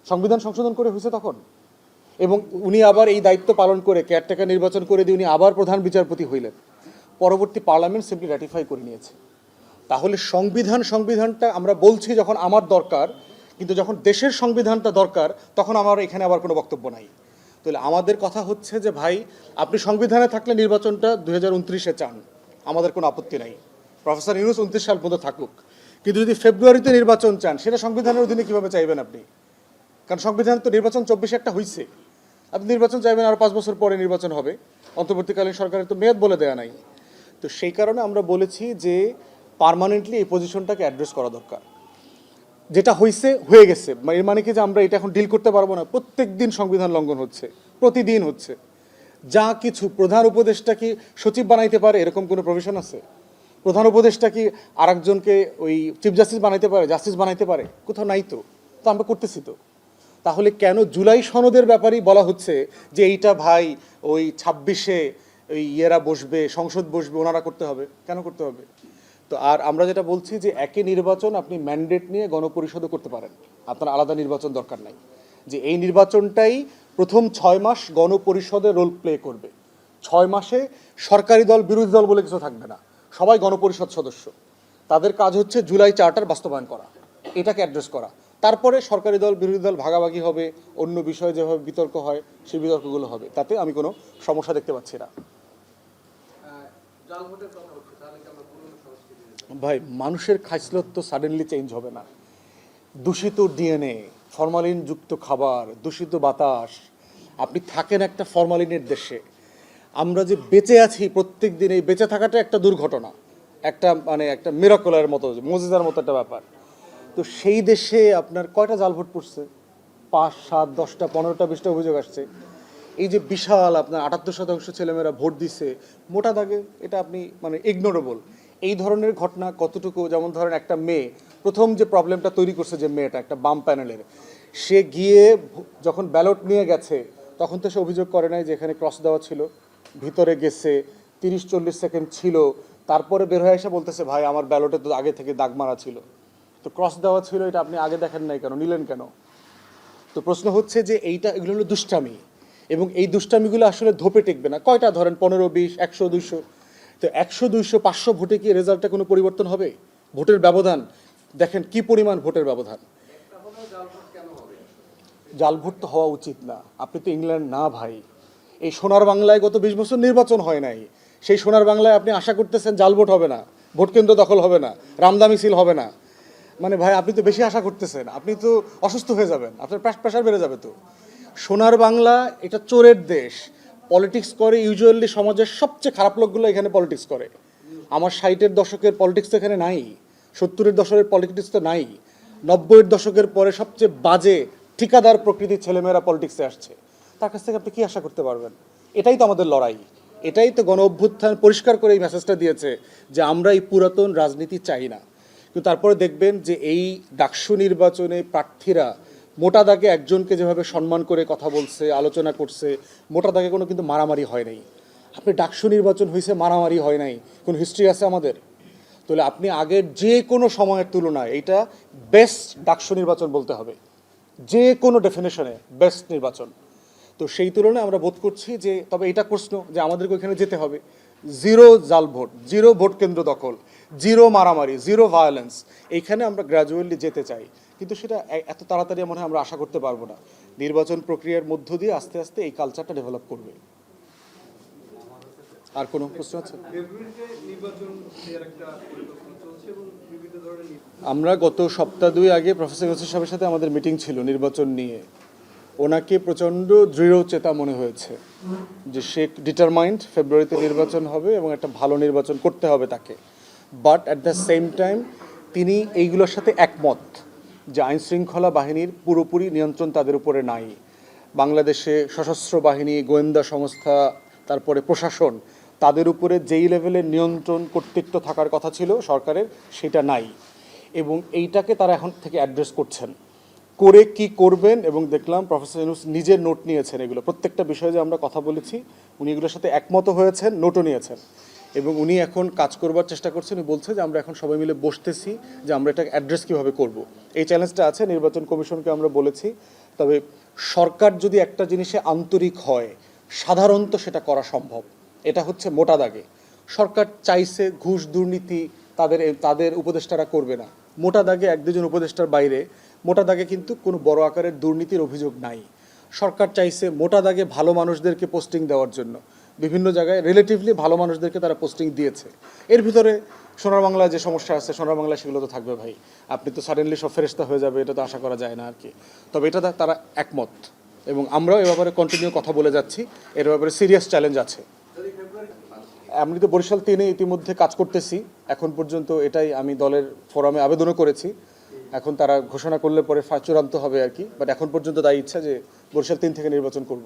সংবিধান সংশোধন করে হয়েছে তখন। এবং উনি আবার এই দায়িত্ব পালন করে কেয়ারটেকার নির্বাচন করে দিয়ে উনি আবার প্রধান বিচারপতি হইলেন। পরবর্তী পার্লামেন্ট সিম্পলি র্যাটিফাই করে নিয়েছে। তাহলে সংবিধানটা আমরা বলছি যখন আমার দরকার, কিন্তু যখন দেশের সংবিধানটা দরকার তখন আমার এখানে আবার কোনো বক্তব্য নাই। তাহলে আমাদের কথা হচ্ছে যে ভাই, আপনি সংবিধানে থাকলে নির্বাচনটা 2029-এ চান, আমাদের কোনো আপত্তি নাই। প্রফেসর ইউনূস 29 সাল পর্যন্ত থাকুক, কিন্তু যদি ফেব্রুয়ারিতে নির্বাচন চান, সেটা সংবিধানের অধীনে কীভাবে চাইবেন আপনি? কারণ সংবিধানে তো নির্বাচন 24-এ একটা হয়েছে, আপনি নির্বাচন চাইবেন আর 5 বছর পরে নির্বাচন হবে, অন্তর্বর্তীকালীন সরকারের তো মেয়াদ বলে দেওয়া নাই। তো সেই কারণে আমরা বলেছি যে পার্মানেন্টলি এই পজিশনটাকে অ্যাড্রেস করা দরকার। যেটা হয়েছে হয়ে গেছে, এর মানে কি যে আমরা এটা এখন ডিল করতে পারবো না? প্রত্যেক দিন সংবিধান লঙ্ঘন হচ্ছে, প্রতিদিন হচ্ছে। যা কিছু প্রধান উপদেষ্টা কি সচিব বানাইতে পারে এরকম কোনো প্রভিশন আছে? প্রধান উপদেষ্টা কি আরেকজনকে ওই চিফ জাস্টিস বানাইতে পারে, জাস্টিস বানাইতে পারে? কোথাও নাই তো। তো আমরা করতেছি তো। তাহলে কেন জুলাই সনদের ব্যাপারেই বলা হচ্ছে যে এইটা ভাই ওই 26-এ ওই ইয়েরা বসবে, সংসদ বসবে, ওনারা করতে হবে? কেন করতে হবে? তো আর আমরা যেটা বলছি যে একই নির্বাচন আপনি ম্যান্ডেট নিয়ে গণপরিষদও করতে পারেন, আপনার আলাদা নির্বাচন দরকার নাই। যে এই নির্বাচনটাই প্রথম 6 মাস গণপরিষদের রোল প্লে করবে। 6 মাসে সরকারি দল বিরোধী দল বলে কিছু থাকবে না, সবাই গণপরিষদ সদস্য। তাদের কাজ হচ্ছে জুলাই চার্টার বাস্তবায়ন করা, এটাকে অ্যাড্রেস করা। তারপরে সরকারি দল বিরোধী দল ভাগাভাগি হবে, অন্য বিষয়ে যেভাবে বিতর্ক হয় সেই বিতর্কগুলো হবে, তাতে আমি কোনো সমস্যা দেখতে পাচ্ছি না। জাল ভোটের কথা হচ্ছে, তাহলে কি আমরা পুরনো সংস্কৃতি? ভাই, মানুষের খাইসলত তো সাডেনলি চেঞ্জ হবে না। দূষিত ডিএনএ, ফরমালিনযুক্ত খাবার, দূষিত বাতাস, আপনি থাকেন একটা ফরমালিনের দেশে। আমরা যে বেঁচে আছি প্রত্যেক দিন, এই বেঁচে থাকাটা একটা দুর্ঘটনা, একটা মানে একটা মিরাকলের মতো, মুজিজার মতো একটা ব্যাপার। তো সেই দেশে আপনার কয়টা জাল ভোট পড়ছে? 5, 7, 10টা, 15টা, 20টা অভিযোগ আসছে। এই যে বিশাল আপনার 78% ছেলেমেয়েরা ভোট দিছে, মোটা দাগে এটা আপনি মানে ইগনোরেবল। এই ধরনের ঘটনা কতটুকু, যেমন ধরেন একটা মেয়ে, প্রথম যে প্রবলেমটা তৈরি করছে যে মেয়েটা একটা বাম প্যানেলের, সে গিয়ে যখন ব্যালট নিয়ে গেছে তখন তো সে অভিযোগ করে নাই যে এখানে ক্রস দেওয়া ছিল, ভিতরে গেছে 30-40 সেকেন্ড ছিল, তারপরে বের হয়ে এসে বলতেছে ভাই আমার ব্যালটে তো আগে থেকে দাগ মারা ছিল, তো ক্রস দেওয়া ছিল, এটা আপনি আগে দেখেন নাই কেন, নিলেন কেন? তো প্রশ্ন হচ্ছে যে এগুলো হলো দুষ্টামি, এবং এই দুষ্টামিগুলো আসলে ধোপে টেকবে না। কয়টা ধরেন 15, 20, 100, 200, তো 100, 200, 500 ভোটে কি রেজাল্টে কোনো পরিবর্তন হবে? ভোটের ব্যবধান দেখেন কি পরিমাণ, ভোটের ব্যবধান। জাল ভোট তো হওয়া উচিত না। আপনি তো ইংল্যান্ড না ভাই, এই সোনার বাংলায় গত 20 বছর নির্বাচন হয় নাই, সেই সোনার বাংলায় আপনি আশা করতেছেন জাল ভোট হবে না? ভোট কেন্দ্র দখল হবে না, রামদা মিছিল হবে না। মানে ভাই আপনি তো বেশি আশা করতেছেন, আপনি তো অসুস্থ হয়ে যাবেন, আপনার প্রেশার বেড়ে যাবে তো। সোনার বাংলা এটা চোরের দেশ, পলিটিক্স করে ইউজুয়ালি সমাজের সবচেয়ে খারাপ লোকগুলো এখানে পলিটিক্স করে। আমার 60-এর দশকের পলিটিক্স তো এখানে নাই, 70-এর দশকের পলিটিক্স তো নাই, 90-এর দশকের পরে সবচেয়ে বাজে ঠিকাদার প্রকৃতির ছেলেমেয়েরা পলিটিক্সে আসছে। তার কাছ থেকে আপনি কি আশা করতে পারবেন? এটাই তো আমাদের লড়াই, এটাই তো গণ অভ্যুত্থান পরিষ্কার করে এই মেসেজটা দিয়েছে যে আমরা এই পুরাতন রাজনীতি চাই না। কিন্তু তারপরে দেখবেন যে এই ডাকসু নির্বাচনে প্রার্থীরা মোটা দাগে একজনকে যেভাবে সম্মান করে কথা বলছে, আলোচনা করছে, মোটা দাগে কোনো কিন্তু মারামারি হয় নাই। আপনি ডাকসু নির্বাচন হয়েছে, মারামারি হয় নাই, কোনো হিস্ট্রি আছে আমাদের? তাহলে আপনি আগের যে কোনো সময়ের তুলনায় এটা বেস্ট ডাকসু নির্বাচন বলতে হবে, যে কোনো ডেফিনেশনে বেস্ট নির্বাচন। তো সেই তুলনায় আমরা বোধ করছি যে, তবে এটা প্রশ্ন যে আমাদেরকে ওইখানে যেতে হবে, জিরো জাল ভোট, জিরো ভোট কেন্দ্র দখল, জিরো মারামারি, জিরো ভায়োলেন্স, এইখানে আমরা গ্র্যাজুয়ালি যেতে চাই। কিন্তু সেটা এত তাড়াতাড়ি মনে হয় আমরা আশা করতে পারবো না। নির্বাচন প্রক্রিয়ার মধ্য দিয়ে আস্তে আস্তে এই কালচারটা ডেভেলপ করবে। আর কোনো প্রশ্ন আছে? আমরা গত সপ্তাহ দুই আগে প্রফেসর ইউনূস সাহেবের সাথে আমাদের মিটিং ছিল নির্বাচন নিয়ে। ওনাকে প্রচণ্ড দৃঢ় চেতা মনে হয়েছে যে সে ডিটারমাইন্ড ফেব্রুয়ারিতে নির্বাচন হবে এবং একটা ভালো নির্বাচন করতে হবে তাকে। But at the same time তিনি এইগুলোর সাথে একমত যে আইনশৃঙ্খলা বাহিনীর পুরোপুরি নিয়ন্ত্রণ তাদের উপরে নাই। বাংলাদেশে সশস্ত্র বাহিনী, গোয়েন্দা সংস্থা, তারপরে প্রশাসন, তাদের উপরে যেই লেভেলের নিয়ন্ত্রণ কর্তৃত্ব থাকার কথা ছিল সরকারের, সেটা নাই। এবং এইটাকে তারা এখন থেকে অ্যাড্রেস করছেন, করে কি করবেন। এবং দেখলাম প্রফেসর ইউনূস নিজের নোট নিয়েছেন, এগুলো প্রত্যেকটা বিষয়ে যে আমরা কথা বলেছি উনি এগুলোর সাথে একমত হয়েছেন, নোটও নিয়েছেন। এবং উনি এখন কাজ করবার চেষ্টা করছেন। উনি বলছে যে আমরা এখন সবাই মিলে বসতেছি যে আমরা এটা অ্যাড্রেস কীভাবে করব। এই চ্যালেঞ্জটা আছে, নির্বাচন কমিশনকে আমরা বলেছি। তবে সরকার যদি একটা জিনিসে আন্তরিক হয়, সাধারণত সেটা করা সম্ভব। এটা হচ্ছে মোটা দাগে সরকার চাইছে ঘুষ দুর্নীতি তাদের উপদেষ্টারা করবে না। মোটা দাগে এক দুজন উপদেষ্টার বাইরে মোটা দাগে কিন্তু কোনো বড় আকারের দুর্নীতির অভিযোগ নাই। সরকার চাইছে মোটা দাগে ভালো মানুষদেরকে পোস্টিং দেওয়ার জন্য, বিভিন্ন জায়গায় রিলেটিভলি ভালো মানুষদেরকে তারা পোস্টিং দিয়েছে। এর ভিতরে সোনার বাংলায় যে সমস্যা আছে, সোনার বাংলায় সেগুলো তো থাকবে ভাই। আপনি তো সাডেনলি সব ফেরেশতা হয়ে যাবে এটা তো আশা করা যায় না আর কি। তবে এটা তারা একমত এবং আমরাও এ ব্যাপারে কন্টিনিউ কথা বলে যাচ্ছি। এর ব্যাপারে সিরিয়াস চ্যালেঞ্জ আছে। আমি তো বরিশাল 3-এ ইতিমধ্যে কাজ করতেছি এখন পর্যন্ত, এটাই আমি দলের ফোরামে আবেদনও করেছি। এখন তারা ঘোষণা করলে পরে চূড়ান্ত হবে আর কি। বাট এখন পর্যন্ত তাই ইচ্ছা যে বরিশাল 3 থেকে নির্বাচন করব।